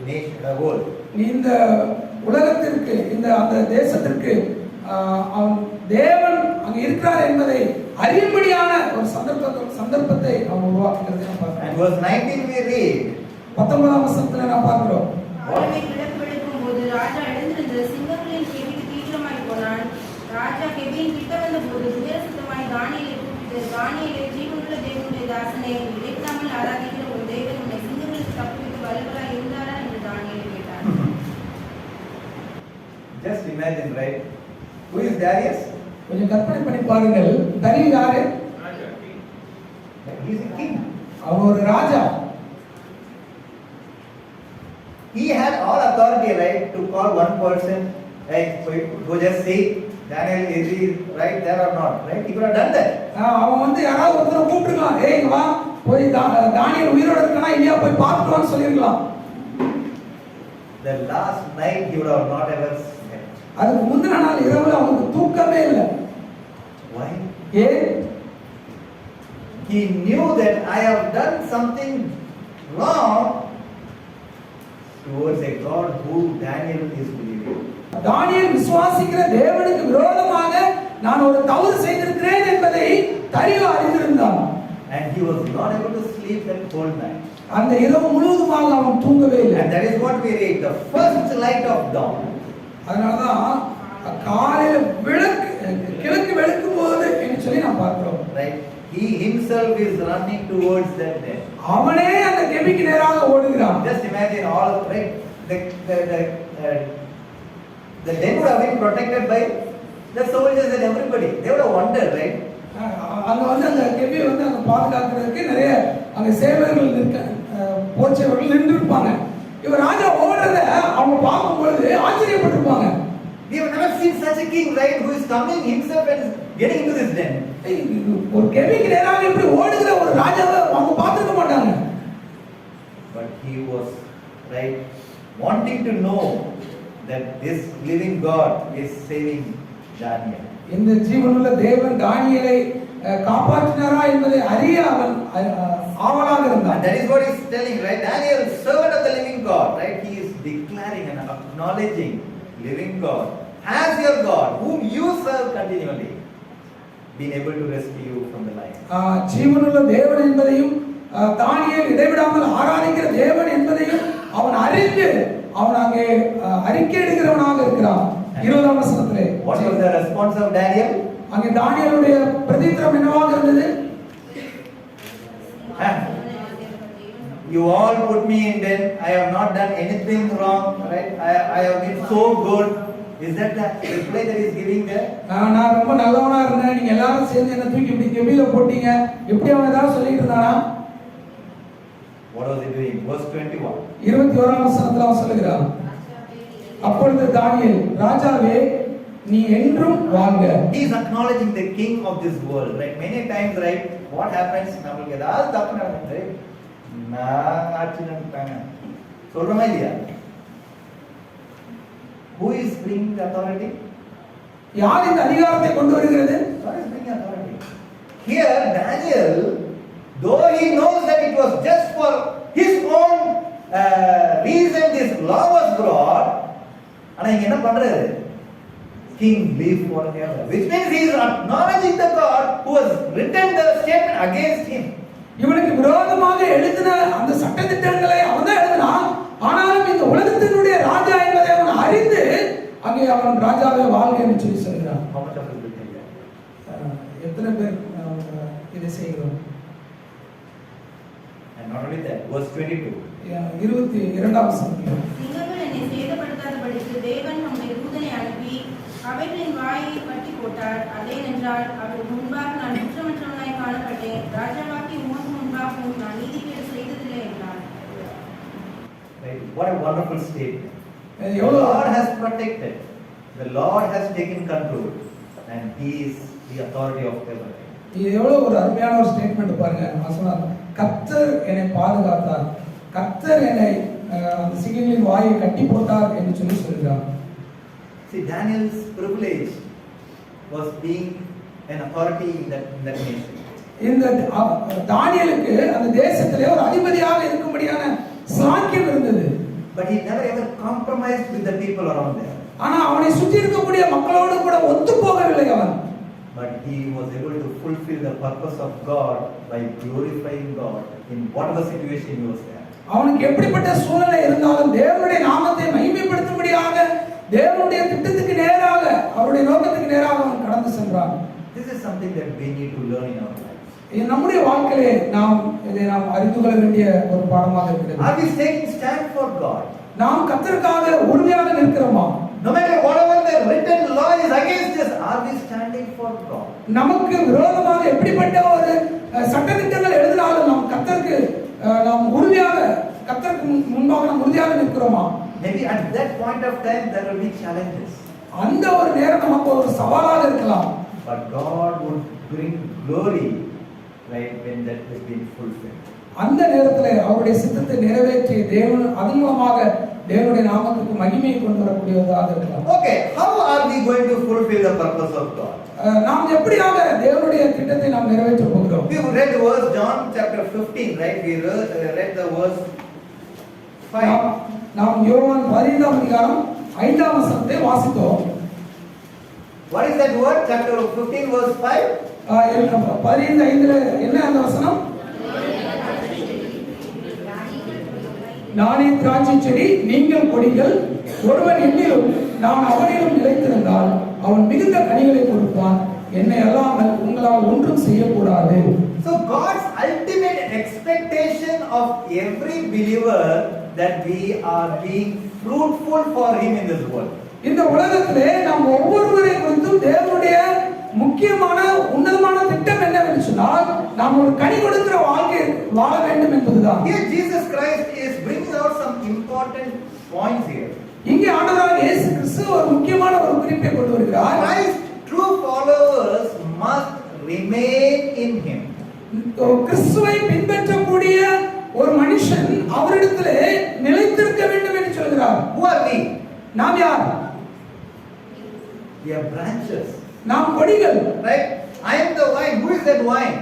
nation, the world. இந்த உலகத்திற்கு அந்த தேசத்திற்கு அவன் தேவன் அங்கே இருக்கிறார் என்பதை அறியும்படியான ஒரு சந்தர்ப்பத்தை அவன் உருவாக்குகிறதை நாம் பார்க்கிறோம். And verse 19 we read. 19ஆம் வசனத்துல நாம் பார்க்கிறோம். ஆலோசனை கிளப்பெடுக்கும் போது ராஜா எழுந்திருந்து சிங்கங்களின் கேள்விக்கு தீவிரமாய் போனான். ராஜா கெபியின் கிட்ட வந்த போது துயரசித்தமாய் தானியேலை கூப்பிட்டு, தானியேலே, ஜீவனுள்ள தேவனுடைய தாசனே, இடைவிடாமல் ஆராதிக்கிற ஒரு தேவன் உன்னை சிங்கங்களுக்கு தப்புவித்து வல்லவராய் இருந்தாரா என்று தானியேலை கேட்டான். Just imagine, right? Who is Darius? கொஞ்சம் கற்பனை பண்ணி பாருங்கள். தரியு யாரு? He is a king. அவர் ஒரு ராஜா. He had all authority, right, to call one person, right, who just say Daniel, is he right there or not, right? He could have done that. அவன் யாராவது ஒருத்தரை கூப்பிட்டுருக்கலாம். ஏய் வா போய் தானியேல் உயிரோட இருக்கானா இல்லையா போய் பார்த்துட்டு சொல்லிருக்கலாம். The last night he would have not ever slept. அதுக்கு முந்தின நாள் இரவுல அவனுக்கு தூக்கமே இல்லை. Why? He knew that I have done something wrong towards a God who Daniel is believing. தானியேல் விசுவாசிக்கிற தேவனுக்கு விரோதமாக நான் ஒரு தவறு செய்திருக்கிறேன் என்பதை தரியு அறிந்திருந்தான். And he was not able to sleep that whole night. அந்த இரவு முழுவதுமாக அவன் தூங்கவே இல்லை. And that is what we read, the first light of dawn. அதனாலதான் காலையில கிழக்கு வெளுக்கும் போது என்று சொல்லி நாம் பார்க்கிறோம். Right? He himself is running towards that den. அவனே அந்த கெபிக்கு நேராக ஓடுகிறான். Just imagine all, right? The den would have been protected by the soldiers and everybody. They would have wondered, right? அங்க அந்த கெபி அங்க பாதுகாக்கிறதுக்கு நிறைய அங்க சேவகர்கள் போச்சவர்கள் நின்று இருப்பாங்க. இவர் ராஜா ஓடுறத அவங்க பார்க்கும் பொழுது ஆச்சரியப்பட்டிருப்பாங்க. We have never seen such a king, right, who is coming himself and getting into this den. ஒரு கெபிக்கு நேராக இப்படி ஓடுகிற ஒரு ராஜாவை அவங்க பார்த்திருக்க மாட்டாங்க. But he was, right, wanting to know that this living God is saving Daniel. இந்த ஜீவனுள்ள தேவன் தானியேலை காப்பாற்றினாரா என்பதை அறிய அவன் ஆவலாக இருந்தான். And that is what he is telling, right? Daniel, servant of the living God, right? He is declaring and acknowledging living God as your God, whom you serve continually, been able to rescue you from the lion. ஜீவனுள்ள தேவன் என்பதையும் தானியேல் இடைவிடாமல் ஆராதிக்கிற தேவன் என்பதையும் அவன் அறிந்து அவன் அங்கே அறிக்கையிடுகிறவனாக இருக்கிறான். 20ஆம் வசனத்திலே What was the response of Daniel? அங்கே தானியேலுடைய பிரதித்திரம் என்னவாக இருந்தது? You all put me in den. I have not done anything wrong, right? I have been so good. Is that the reply that he is giving there? நான் ரொம்ப நல்லவனா இருந்தேன், நீங்க எல்லாரும் சேர்ந்து என்ன தூக்கி இப்படி கெபில போட்டீங்க, இப்படி அவன் ஏதாவது சொல்லிட்டு இருந்தானா? What was he doing? Verse 21. 21ஆம் வசனத்துல அவன் சொல்லுகிறான், அப்பொழுது தானியேல், ராஜாவே நீ என்றும் வாழ்க. He is acknowledging the king of this world, right? Many times, right, what happens, நமக்கு ஏதாவது தப்பு நடக்குது, நான் ஆட்சி நடத்தாங்க சொல்றோமா இல்லையா? Who is bringing the authority? யார் இந்த அதிகாரத்தை கொண்டு வருகிறது? God is bringing authority. Here Daniel, though he knows that it was just for his own reason this law was brought, ஆனா இங்க என்ன பண்றாரு? King live forever, which means he is acknowledging the God who has written the statement against him. இவனுக்கு விரோதமாக எழுதின அந்த சட்ட திட்டங்களை அவன் தான் எழுதினான். ஆனாலும் இந்த உலகத்தினுடைய ராஜா என்பதை அவன் அறிந்து அங்கே அவன் ராஜாவே வாழ்க என்று சொல்லி சொல்கிறான். How much of it will be? எத்தனை பேர் இதை செய்கிறோம்? And not only that, verse 22. 22ஆம் வசனம். சிங்கங்கள் என்னை சேதப்படுத்தாதபடிக்கு தேவன் நம்முடைய தூதனை அனுப்பி அவைகளின் வாயை கட்டி போட்டார். அதேனென்றால் அவருக்கு முன்பாக நான் குற்றமற்றவனாய் காணப்பட்டேன். ராஜாவாக்கி உமக்கு முன்பாகவும் நான் நீதிகேடு செய்ததில்லை என்றார். What a wonderful statement. The எவ்வளவு Lord has protected. The Lord has taken control. And He is the authority of everything. இது எவ்வளவு ஒரு அருமையான ஒரு ஸ்டேட்மெண்ட் பாருங்க. கர்த்தர் என்னை பாதுகாத்தார், கர்த்தர் என்னை அந்த சிங்கங்களின் வாயை கட்டி போட்டார் என்று சொல்லி சொல்கிறார். See, Daniel's privilege was being an authority in that nation. இந்த தானியேலுக்கு அந்த தேசத்திலே ஒரு அதிபதியாக இருக்கும்படியான சாக்கியம் இருந்தது. But he never ever compromised with the people around there. ஆனா அவனை சுற்றி இருக்கக்கூடிய மக்களோடு கூட ஒத்து போகவில்லை அவன். But he was able to fulfill the purpose of God by glorifying God in whatever situation he was there. அவனுக்கு எப்படிப்பட்ட சூழ்நிலை இருந்தாலும் தேவனுடைய நாமத்தை மகிமைப்படுத்தும்படியாக தேவனுடைய திட்டத்துக்கு நேராக அவருடைய நோக்கத்துக்கு நேராக அவன் கடந்து சென்றான். This is something that we need to learn in our lives. நம்முடைய வாழ்க்கையிலே இதை நாம் அறிந்து கொள்ள வேண்டிய ஒரு பாடமாக இருக்கிறது. Are we taking stand for God? நாம் கர்த்தருக்காக உறுதியாக நிற்கிறோமா? No matter whatever the written law is against us, are we standing for God? நமக்கு விரோதமாக எப்படிப்பட்ட ஒரு சட்டதிட்டங்கள் எழுதினாலும் நாம் கர்த்தருக்கு நாம் உறுதியாக கர்த்தருக்கு முன்பாக நாம் உறுதியாக நிற்கிறோமா? Maybe at that point of time there will be challenges. அந்த ஒரு நேரம் நமக்கு ஒரு சவாலாக இருக்கலாம். But God would bring glory right when that has been fulfilled. அந்த நேரத்தில் அவருடைய சித்தத்தை நிறைவேற்றி தேவன் அதன் மூலமாக தேவனுடைய நாமத்துக்கு மகிமையை கொண்டு வரக்கூடியதாக இருக்கலாம். Okay, how are we going to fulfill the purpose of God? நாம் எப்படியாக தேவனுடைய திட்டத்தை நாம் நிறைவேற்ற போகிறோம்? We read the verse John chapter 15, right? We read the verse 5. நாம் யோவான் 15ஆம் அதிகாரம் 5ஆம் வசனத்தை வாசித்தோம். What is that word? Chapter 15 verse 5. 15:5 என்ன அந்த வசனம்? நானே திராட்சை செடி, நீங்கள் கொடிகள். ஒருவன் என்னிலும் நான் அவனிலும் நிலைத்திருந்தால் அவன் மிகுந்த கனிகளை கொடுப்பான். என்னை அல்லாமல் உங்களால் ஒன்றும் செய்யக்கூடாது. So God's ultimate expectation of every believer that we are being fruitful for Him in this world. இந்த உலகத்திலே நாம் ஒவ்வொருவரை குறித்தும் தேவனுடைய முக்கியமான உன்னதமான திட்டம் என்னவென்று சொன்னால் நாம் ஒரு கனி கொடுக்கிற வாழ்க்கை வாழ வேண்டும் என்பதுதான். Here Jesus Christ is bringing out some important points here. இங்கே ஆண்டவராகிய இயேசு கிறிஸ்து ஒரு முக்கியமான ஒரு குறிப்பை கொண்டு வருகிறார். Christ's true followers must remain in Him. கிறிஸ்துவை பின்பற்றக்கூடிய ஒரு மனுஷன் அவரிடத்திலே நிலைத்திருக்க வேண்டும் என்று சொல்கிறார். Who are we? நாம் யார்? We are branches. நாம் கொடிகள். Right? I am the vine. Who is that vine?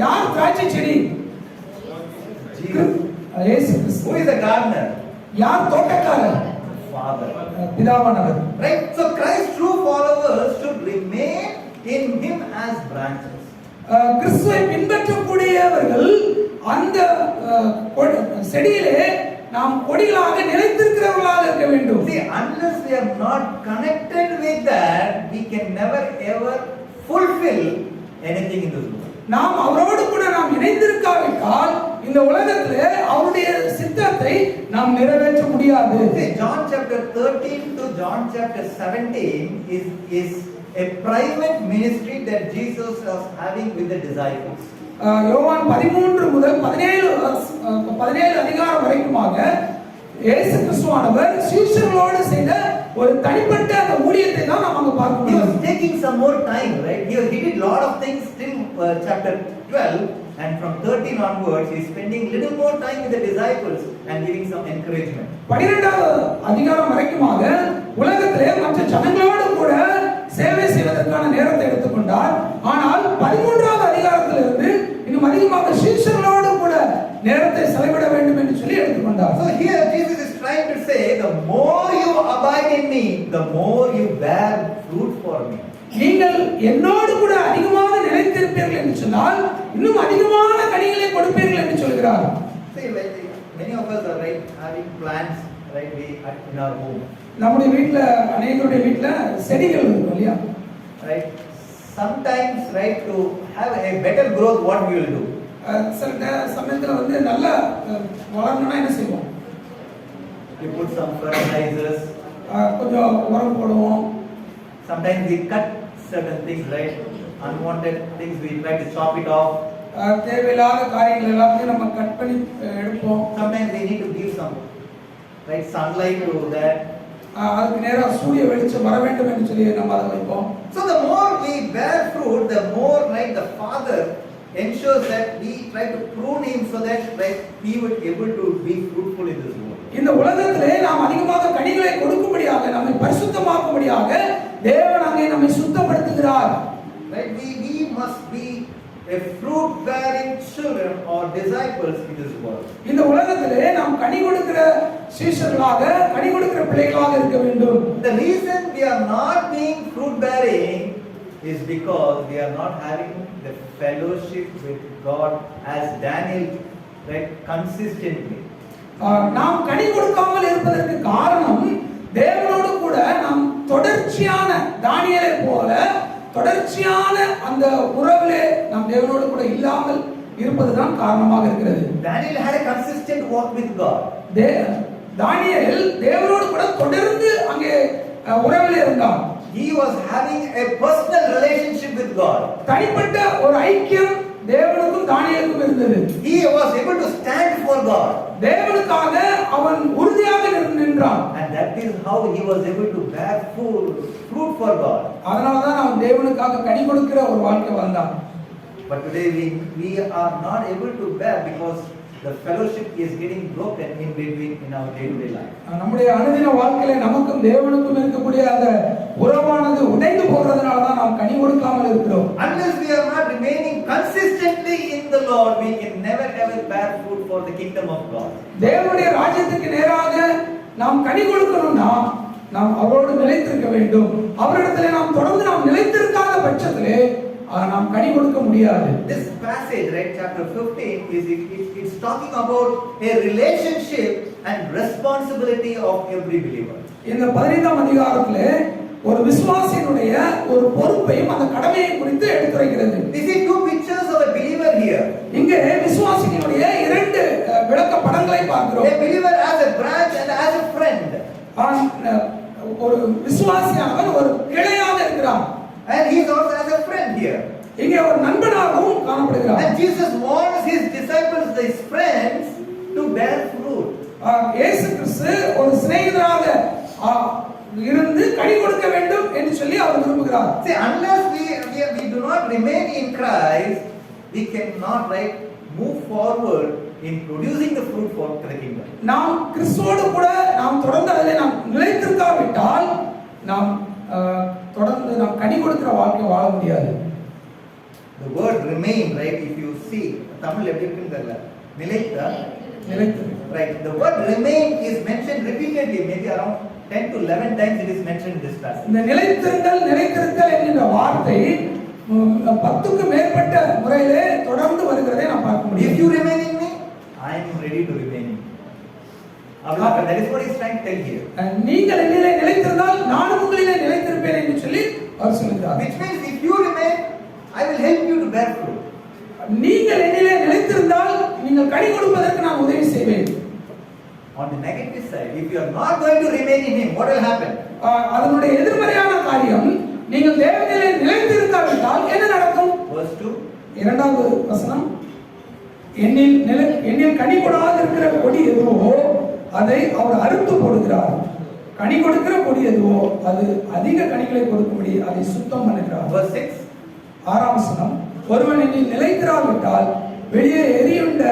யார் திராட்சை செடி? Jesus. இயேசு கிறிஸ்து. Who is the gardener? யார் தோட்டக்காரர்? Father. பிதாவானவர். Right? So Christ's true followers should remain in Him as branches. கிறிஸ்துவை பின்பற்றக்கூடியவர்கள் அந்த செடியிலே நாம் கொடிகளாக நிலைத்திருக்கிறவர்களாக இருக்க வேண்டும். See, unless we are not connected with that, we can never ever fulfill anything in this world. நாம் அவரோடு கூட நாம் இணைந்திருக்காவிட்டால் இந்த உலகத்திலே அவருடைய சித்தத்தை நாம் நிறைவேற்ற முடியாது. See, John chapter 13 to John chapter 17 is a private ministry that Jesus was having with the disciples. யோவான் 13 முதல் 17 அதிகாரம் வரைக்குமாக இயேசு கிறிஸ்துவானவர் சீஷர்களோடு செய்த ஒரு தனிப்பட்ட அந்த ஊழியத்தை தான் நாம் அங்க பார்க்க He was முடியும். taking some more time, right? He did lot of things till chapter 12, and from 13 onwards he is spending little more time with the disciples and giving some encouragement. 12வது அதிகாரம் வரைக்குமாக உலகத்திலே மற்ற ஜனங்களோடு கூட சேவை செய்வதற்கான நேரத்தை எடுத்துக்கொண்டார். ஆனால் 13வது அதிகாரத்திலிருந்து இன்னும் அதிகமாக சீஷர்களோடு கூட நேரத்தை செலவிட வேண்டும் என்று சொல்லி எடுத்துக்கொண்டார். So here Jesus is trying to say, the more you abide in me, the more you bear fruit for me. நீங்கள் என்னோடு கூட அதிகமாக நிலைத்திருப்பீர்கள் என்று சொன்னால் இன்னும் அதிகமான கனிகளை கொடுப்பீர்கள் என்று சொல்கிறார். See, like many of us are right having plants right in our home. நம்முடைய வீட்ல அநேகருடைய வீட்ல செடிகள் இருக்கும் இல்லையா? Right? Sometimes, right, to have a better growth, what we will do? சில சமயத்துல வந்து நல்ல வளரணும்னா என்ன செய்வோம்? We put some fertilizers. கொஞ்சம் உரம் போடுவோம். Sometimes we cut certain things, right? Unwanted things, we try to chop it off. தேவையில்லாத காரியங்கள் எல்லாத்தையும் நம்ம கட் பண்ணி எடுப்போம். Sometimes we need to give some right sunlight to that. அதுக்கு நேரா சூரிய வெளிச்சம் வர வேண்டும் என்று சொல்லி நம்ம அதை வைப்போம். So the more we bear fruit, the more right the Father ensures that we try to prune him so that he would be able to be fruitful in this world. இந்த உலகத்திலே நாம் அதிகமாக கனிகளை கொடுக்கும்படியாக, நம்மை பரிசுத்தமாக்கும்படியாக தேவன் அங்கே நம்மை சுத்தப்படுத்துகிறார். Right? We must be a fruit bearing children or disciples in this world. இந்த உலகத்திலே நாம் கனி கொடுக்கிற சீஷர்களாக, கனி கொடுக்கிற பிள்ளைகளாக இருக்க வேண்டும். The reason we are not being fruit bearing is because we are not having the fellowship with God as Daniel, right, consistently. நாம் கனி கொடுக்காமல் இருப்பதற்கு காரணம் தேவனோடு கூட நாம் தொடர்ச்சியான, தானியேலை போல தொடர்ச்சியான அந்த உறவிலே நாம் தேவனோடு கூட இல்லாமல் இருப்பதுதான் காரணமாக இருக்கிறது. Daniel had a consistent walk with God. தானியேல் தேவனோடு கூட தொடர்ந்து அங்கே உறவிலே இருந்தார். He was having a personal relationship with God. தனிப்பட்ட ஒரு ஐக்கியம் தேவனுக்கும் தானியேலுக்கும் இருந்தது. He was able to stand for God. தேவனுக்காக அவன் உறுதியாக நின்றான். And that is how he was able to bear fruit for God. அதனால தான் அவன் தேவனுக்காக கனி கொடுக்கிற ஒரு வாழ்க்கை வாழ்ந்தான். But today we are not able to bear because the fellowship is getting broken in between in our day-to-day life. நம்முடைய அனுதின வாழ்க்கையில நமக்கும் தேவனுக்கும் இருக்கக்கூடிய அந்த உறவானது உடைந்து போகிறதுனால தான் நாம் கனி கொடுக்காமல் இருக்கிறோம். Unless we are not remaining consistently in the Lord, we can never ever bear fruit for the kingdom of God. தேவனுடைய ராஜ்யத்துக்கு நேராக நாம் கனி கொடுக்கணும்னா நாம் அவரோடு நிலைத்திருக்க வேண்டும். அவரிடத்திலே நாம் தொடர்ந்து நாம் நிலைத்திருக்காத பட்சத்திலே நாம் கனி கொடுக்க முடியாது. This passage, right, chapter 15, it's talking about a relationship and responsibility of every believer. இந்த 15ஆம் அதிகாரத்திலே ஒரு விசுவாசியினுடைய ஒரு பொறுப்பையும் அந்த கடமையை குறித்து எடுத்துரைக்கிறது. We see two pictures of a believer here. இங்கே விசுவாசியினுடைய இரண்டு விளக்க படங்களை பார்க்கிறோம். A believer as a branch and as a friend. ஒரு விசுவாசியானவன் ஒரு கிளையாக இருக்கிறான். And he is also as a friend here. இங்கே ஒரு நண்பனாகவும் காணப்படுகிறார். And Jesus wants his disciples, his friends, to bear fruit. இயேசு கிறிஸ்து ஒரு சிநேகிதராக இருந்து கனி கொடுக்க வேண்டும் என்று சொல்லி அவர் விரும்புகிறார். See, unless we do not remain in Christ, we cannot, right, move forward in producing the fruit for the kingdom. நாம் கிறிஸ்துவோடு கூட நாம் தொடர்ந்து அதிலே நாம் நிலைத்திருக்காவிட்டால் நாம் தொடர்ந்து நாம் கனி கொடுக்கிற வாழ்க்கை வாழ முடியாது. The word remain, right, if you see, Tamil எப்படி இருக்குன்னு தெரியல, நிலைத்த, right, the word remain is mentioned repeatedly, maybe around 10 to 11 times it is mentioned in this passage. இந்த நிலைத்திருத்தல் என்கிற வார்த்தை 10க்கு மேற்பட்ட முறையிலே தொடர்ந்து வருகிறதை நாம் பார்க்க முடியும். If you remain in me, I am ready to remain in you. That is what he is trying to tell here. நீங்கள் என்னிலே நிலைத்திருந்தால் நானும் உங்களிலே நிலைத்திருப்பேன் என்று சொல்லி அவர் சொல்கிறார். Which means if you remain, I will help you to bear fruit. நீங்கள் என்னிலே நிலைத்திருந்தால் நீங்கள் கனி கொடுப்பதற்கு நான் உதவி செய்வேன். On the negative side, if you are not going to remain in him, what will happen? அதனுடைய எதிர்மறையான காரியம், நீங்கள் தேவனிலே நிலைத்திருக்காவிட்டால் என்ன நடக்கும்? Verse 2. இரண்டாவது வசனம், என்னில் கனி கொடாது இருக்கிற கொடி எதுவோ அதை அவர் அறுத்து போடுகிறார். கனி கொடுக்கிற கொடி எதுவோ அது அதிக கனிகளை கொடுக்கும்படி அதை சுத்தம் பண்ணுகிறார். Verse 6. 6ஆம் வசனம், ஒருவன் என்னில் நிலைத்திராவிட்டால் வெளியே எரியுண்ட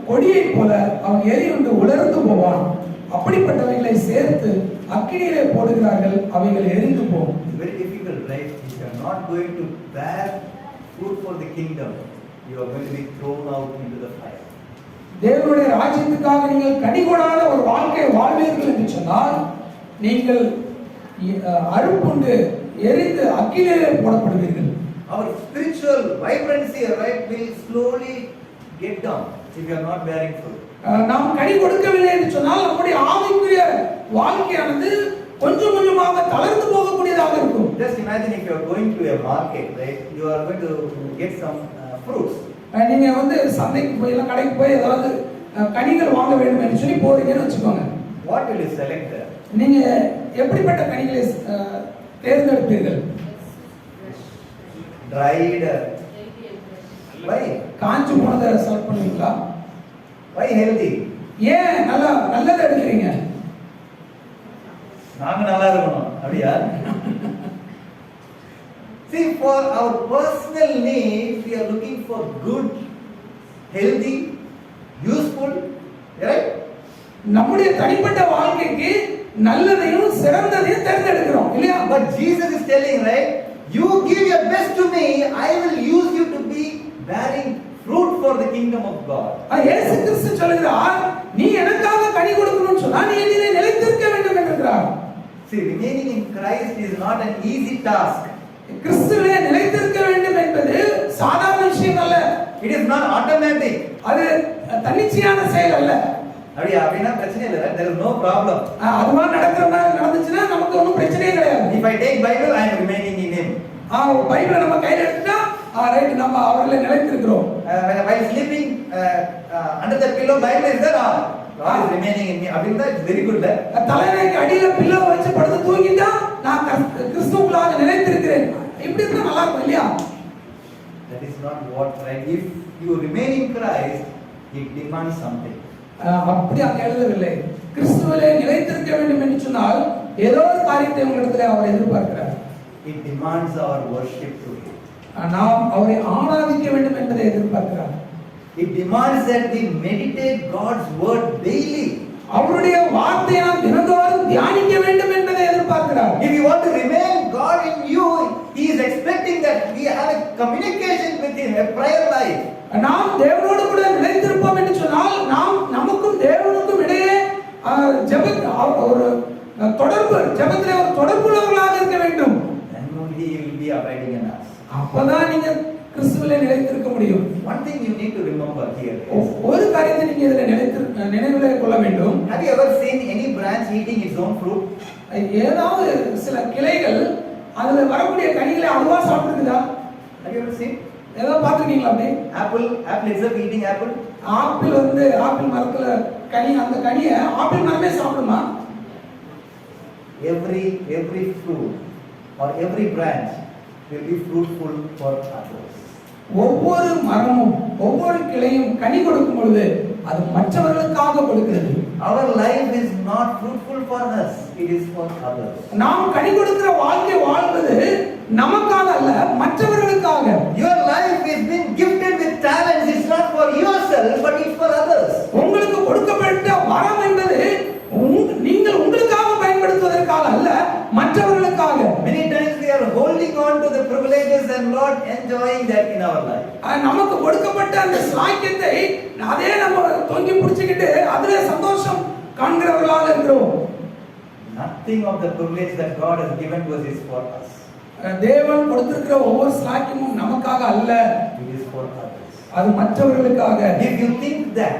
கொடியைப் போல அவன் எரியுண்டு உலர்ந்து போவான். அப்படிப்பட்டவைகளை சேர்த்து அக்கினியிலே போடுகிறார்கள், அவைகள் எரிந்து போகும். Very difficult, right? If you are not going to bear fruit for the kingdom, you are going to be thrown out into the fire. தேவனுடைய ராஜ்யத்துக்காக நீங்கள் கனி கொடாத ஒரு வாழ்க்கையை வாழ்வீர்கள் என்று சொன்னால் நீங்கள் அறுப்புண்டு எரிந்து அக்கினியிலே போடப்படுவீர்கள். Our spiritual vibrancy, right, will slowly get down if you are not bearing fruit. நாம் கனி கொடுக்கவில்லை என்று சொன்னால் நம்முடைய ஆவிக்குரிய வாழ்க்கையானது கொஞ்சம் கொஞ்சமாக தளர்ந்து போகக்கூடியதாக இருக்கும். Just imagine if you are going to a market, right? You are going to get some fruits. நீங்க சந்தைக்கு போய் இல்ல கடைக்கு போய் ஏதாவது கனிகள் வாங்க வேண்டும் என்று சொல்லி போறீங்கன்னு வெச்சுக்கோங்க. What will you select there? நீங்க எப்படிப்பட்ட கனிகளை தேர்ந்தெடுப்பீர்கள்? Dried. Why? காஞ்சு போனதை செலக்ட் பண்ணுவீங்களா? Why healthy? ஏன் நல்லதை எடுக்கிறீங்க? நாங்க நல்லா இருக்கணும் அப்படியா? See, for our personal needs, we are looking for good, healthy, useful, right? நம்முடைய தனிப்பட்ட வாழ்க்கைக்கு நல்லதையும் சிறந்ததையும் தேர்ந்தெடுக்கிறோம் இல்லையா? But Jesus is telling, right? You give your best to me, I will use you to be bearing fruit for the kingdom of God. இயேசு கிறிஸ்து சொல்கிறார், நீ எனக்காக கனி கொடுக்கணும்னு சொன்னா நீ என்னிலே நிலைத்திருக்க வேண்டும் என்கிறார். See, remaining in Christ is not an easy task. கிறிஸ்துவிலே நிலைத்திருக்க வேண்டும் என்பது சாதாரண விஷயம் அல்ல. It is not automatic. அது தன்னிச்சையான செயல் அல்ல. அப்படினா பிரச்சனை இல்ல. There is no problem. அதுவா நடந்துச்சுன்னா நமக்கு ஒன்றும் பிரச்சனையே கிடையாது. If I take Bible, I am remaining in Him. பைபிளை நம்ம கையில் எடுத்துட்டா ரைட், நம்ம அவர்களை நிலைத்திருக்கிறோம். While sleeping under the pillow, Bible is there. God is remaining in me. அப்படினா it's very good. தலையணைக்கு அடியில பில்லோ வச்சு படுத்து தூங்கிட்டா நான் கிறிஸ்துவுக்குள்ளாக நிலைத்திருக்கிறேன். இப்படி இருந்தா நல்லா இருக்கும் இல்லையா? That is not what, right? If you remain in Christ, it demands something. அப்படி அங்க எழுதவில்லை. கிறிஸ்துவிலே நிலைத்திருக்க வேண்டும் என்று சொன்னால் ஏதோ ஒரு காரியத்தை உங்களிடத்தில் அவர் எதிர்பார்க்கிறார். It demands our worship to Him. நாம் அவரை ஆராதிக்க வேண்டும் என்பதை எதிர்பார்க்கிறார். It demands that we meditate God's word daily. அவருடைய வார்த்தையை நாம் தினந்தோறும் தியானிக்க வேண்டும் என்பதை எதிர்பார்க்கிறார். If you want to remain God in you, He is expecting that we have a communication with Him, a prayer life. நாம் தேவனோடு கூட நிலைத்திருப்போம் என்று சொன்னால் நாம் நமக்கும் தேவனுக்கும் இடையே ஒரு தொடர்பு, ஜெபத்திலே ஒரு தொடர்புள்ளவர்களாக இருக்க வேண்டும். Then only He will be abiding in us. அப்பதான் நீங்க கிறிஸ்துவிலே நிலைத்திருக்க முடியும். One thing you need to remember here. ஒரு காரியத்தை நீங்க இதில் நினைவிலே கொள்ள வேண்டும். Have you ever seen any branch eating its own fruit? ஏதாவது சில கிளைகள் அதுல வரக்கூடிய கனிகளை அதுவா சாப்பிட்டுக்குதா? Have you ever seen? ஏதாவது பார்த்துருக்கீங்களா? அப்படி apple itself eating apple? Apple மரத்துல கனி, அந்த கனியை ஆப்பிள் மரமே சாப்பிடுமா? Every fruit or every branch will be fruitful for others. ஒவ்வொரு மரமும் ஒவ்வொரு கிளையும் கனி கொடுக்கும் பொழுது அது மற்றவர்களுக்காக கொடுக்கிறது. Our life is not fruitful for us, it is for others. நாம் கனி கொடுக்கிற வாழ்க்கை வாழ்வது நமக்காக அல்ல, மற்றவர்களுக்காக. Your life is been gifted with talents. It's not for yourself, but it's for others. உங்களுக்கு கொடுக்கப்பட்ட வரம் என்பது நீங்கள் உங்களுக்காக பயன்படுத்துவதற்காக அல்ல, மற்றவர்களுக்காக. Many times we are holding on to the privileges and not enjoying that in our life. நமக்கு கொடுக்கப்பட்ட அந்த சாக்கியத்தை அதே நம்ம தொங்கி பிடிச்சிக்கிட்டு அதிலே சந்தோஷம் காண்கிறவர்களாக இருக்கிறோம். Nothing of the privilege that God has given to us is for us. தேவன் கொடுத்திருக்கிற ஒவ்வொரு சாக்கியமும் நமக்காக அல்ல, It is for others. அது மற்றவர்களுக்காக. If you think that,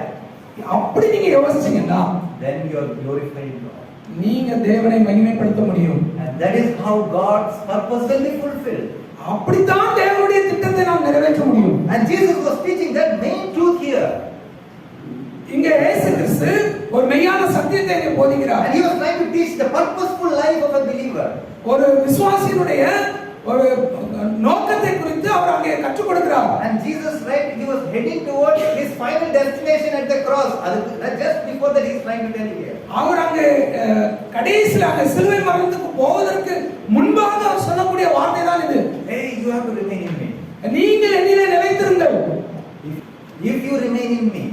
அப்படி நீங்க யோசிச்சீங்கன்னா then you are glorifying God. நீங்க தேவனை மகிமைப்படுத்த முடியும். And that is how God's purpose will be fulfilled. அப்படித்தான் தேவனுடைய திட்டத்தை நாம் நிறைவேற்ற முடியும். And Jesus was teaching that main truth here. இங்க இயேசு கிறிஸ்து ஒரு மெய்யான சத்தியத்தை இங்கே போதிக்கிறார். And he was trying to teach the purposeful life of a believer. ஒரு விசுவாசியினுடைய ஒரு நோக்கத்தை குறித்து அவர் அங்கே கற்றுக் கொடுக்கிறார். And Jesus, right, he was heading towards his final destination at the cross. Just before that he is trying to tell you here. அவர் அங்கே கடைசியில் அங்கே சிலுவை மரணத்துக்கு போவதற்கு முன்பாக அவர் சொல்லக்கூடிய வார்த்தை தான் இது. Hey, you have to remain in me. நீங்கள் என்னிலே நிலைத்திருங்கள். If you remain in me,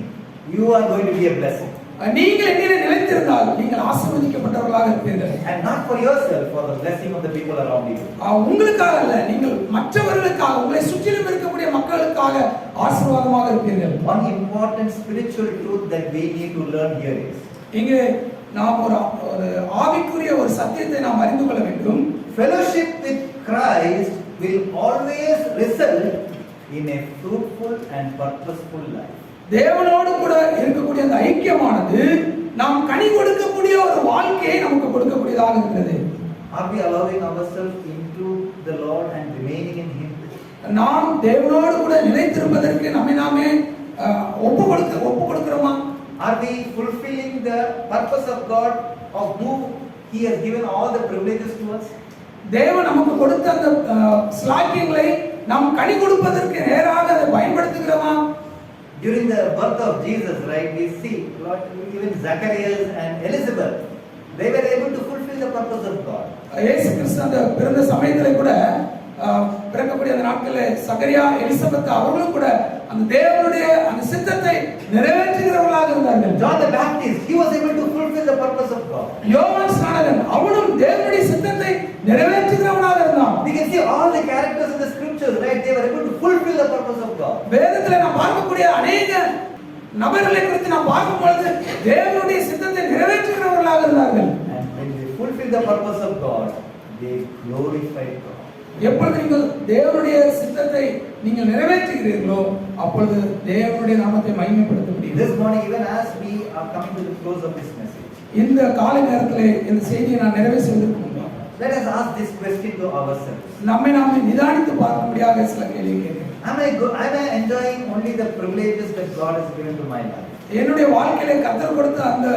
you are going to be a blessing. நீங்கள் என்னிலே நிலைத்திருந்தால் நீங்கள் ஆசீர்வதிக்கப்பட்டவர்களாக இருப்பீர்கள். And not for yourself, for the blessing of the people around you. உங்களுக்காக அல்ல, நீங்கள் மற்றவர்களுக்காக, உங்களை சுற்றிலும் இருக்கக்கூடிய மக்களுக்காக ஆசீர்வாதமாக இருப்பீர்கள். One important spiritual truth that we need to learn here is, இங்கே நாம் ஒரு ஆவிக்குரிய ஒரு சத்தியத்தை நாம் அறிந்து கொள்ள வேண்டும். fellowship with Christ will always result in a fruitful and purposeful life. தேவனோடு கூட இருக்கக்கூடிய அந்த ஐக்கியமானது நாம் கனி கொடுக்கக்கூடிய ஒரு வாழ்க்கையை நமக்கு கொடுக்கக்கூடியதாக இருக்கிறது. Are we allowing ourselves into the Lord and remaining in Him? நாம் தேவனோடு கூட நிலைத்திருப்பதற்கு நம்மை நாமே ஒப்பு கொடுக்கிறோமா? Are we fulfilling the purpose of God, of whom He has given all the privileges to us? தேவன் நமக்கு கொடுத்த அந்த ஸ்லாக்கியங்களை நாம் கனி கொடுப்பதற்கு நேராக அதை பயன்படுத்துகிறோமா? During the birth of Jesus, right, we see Lord, even Zacharias and Elizabeth, they were able to fulfill the purpose of God. இயேசு கிறிஸ்து அந்த பிறந்த சமயத்திலே கூட பிறக்கக்கூடிய அந்த நாட்களில் சகரியா எலிசபெத் அவர்களும் கூட அந்த தேவனுடைய அந்த சித்தத்தை நிறைவேற்றுகிறவர்களாக இருந்தார்கள். John the Baptist, he was able to fulfill the purpose of God. யோவான் ஸ்நானகன் அவனும் தேவனுடைய சித்தத்தை நிறைவேற்றுகிறவனாக இருந்தான். We can see all the characters in the scriptures, right? They were able to fulfill the purpose of God. வேதத்துல நாம் பார்க்கக்கூடிய அநேக நபர்களை குறித்து நாம் பார்க்கும்பொழுது தேவனுடைய சித்தத்தை நிறைவேற்றுகிறவர்களாக இருந்தார்கள். And when they fulfill the purpose of God, they glorified God. எப்பொழுது நீங்கள் தேவனுடைய சித்தத்தை நீங்கள் நிறைவேற்றுகிறீர்களோ அப்பொழுது தேவனுடைய நாமத்தை மகிமைப்படுத்த முடியும். This morning, even as we are coming to the close of this message, இந்த காலை நேரத்திலே இந்த செய்தியை நான் நிறைவு செய்வதற்கு முன்பாக let us ask this question to ourselves. நம்மை நாமே நிதானித்து பார்க்கும்படியாக சில கேள்வி கேட்கிறேன். Am I enjoying only the privileges that God has given to my life? என்னுடைய வாழ்க்கையிலே கர்த்தர் கொடுத்த அந்த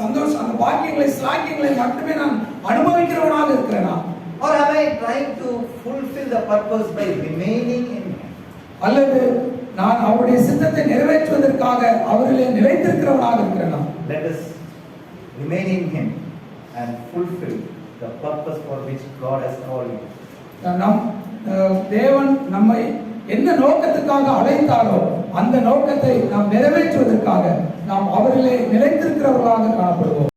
சந்தோஷம், அந்த பாக்கியங்களை, ஸ்லாக்கியங்களை மட்டுமே நான் அனுபவிக்கிறவனாக இருக்கிறேனா? Or am I trying to fulfill the purpose by remaining in Him? அல்லது நான் அவருடைய சித்தத்தை நிறைவேற்றுவதற்காக அவரிலே நிலைத்திருக்கிறவனாக இருக்கிறேனா? Let us remain in Him and fulfill the purpose for which God has called you. நம் தேவன் நம்மை என்ன நோக்கத்துக்காக அழைத்தாரோ அந்த நோக்கத்தை நாம் நிறைவேற்றுவதற்காக நாம் அவரிலே நிலைத்திருக்கிறவர்களாக காணப்படுவோம்.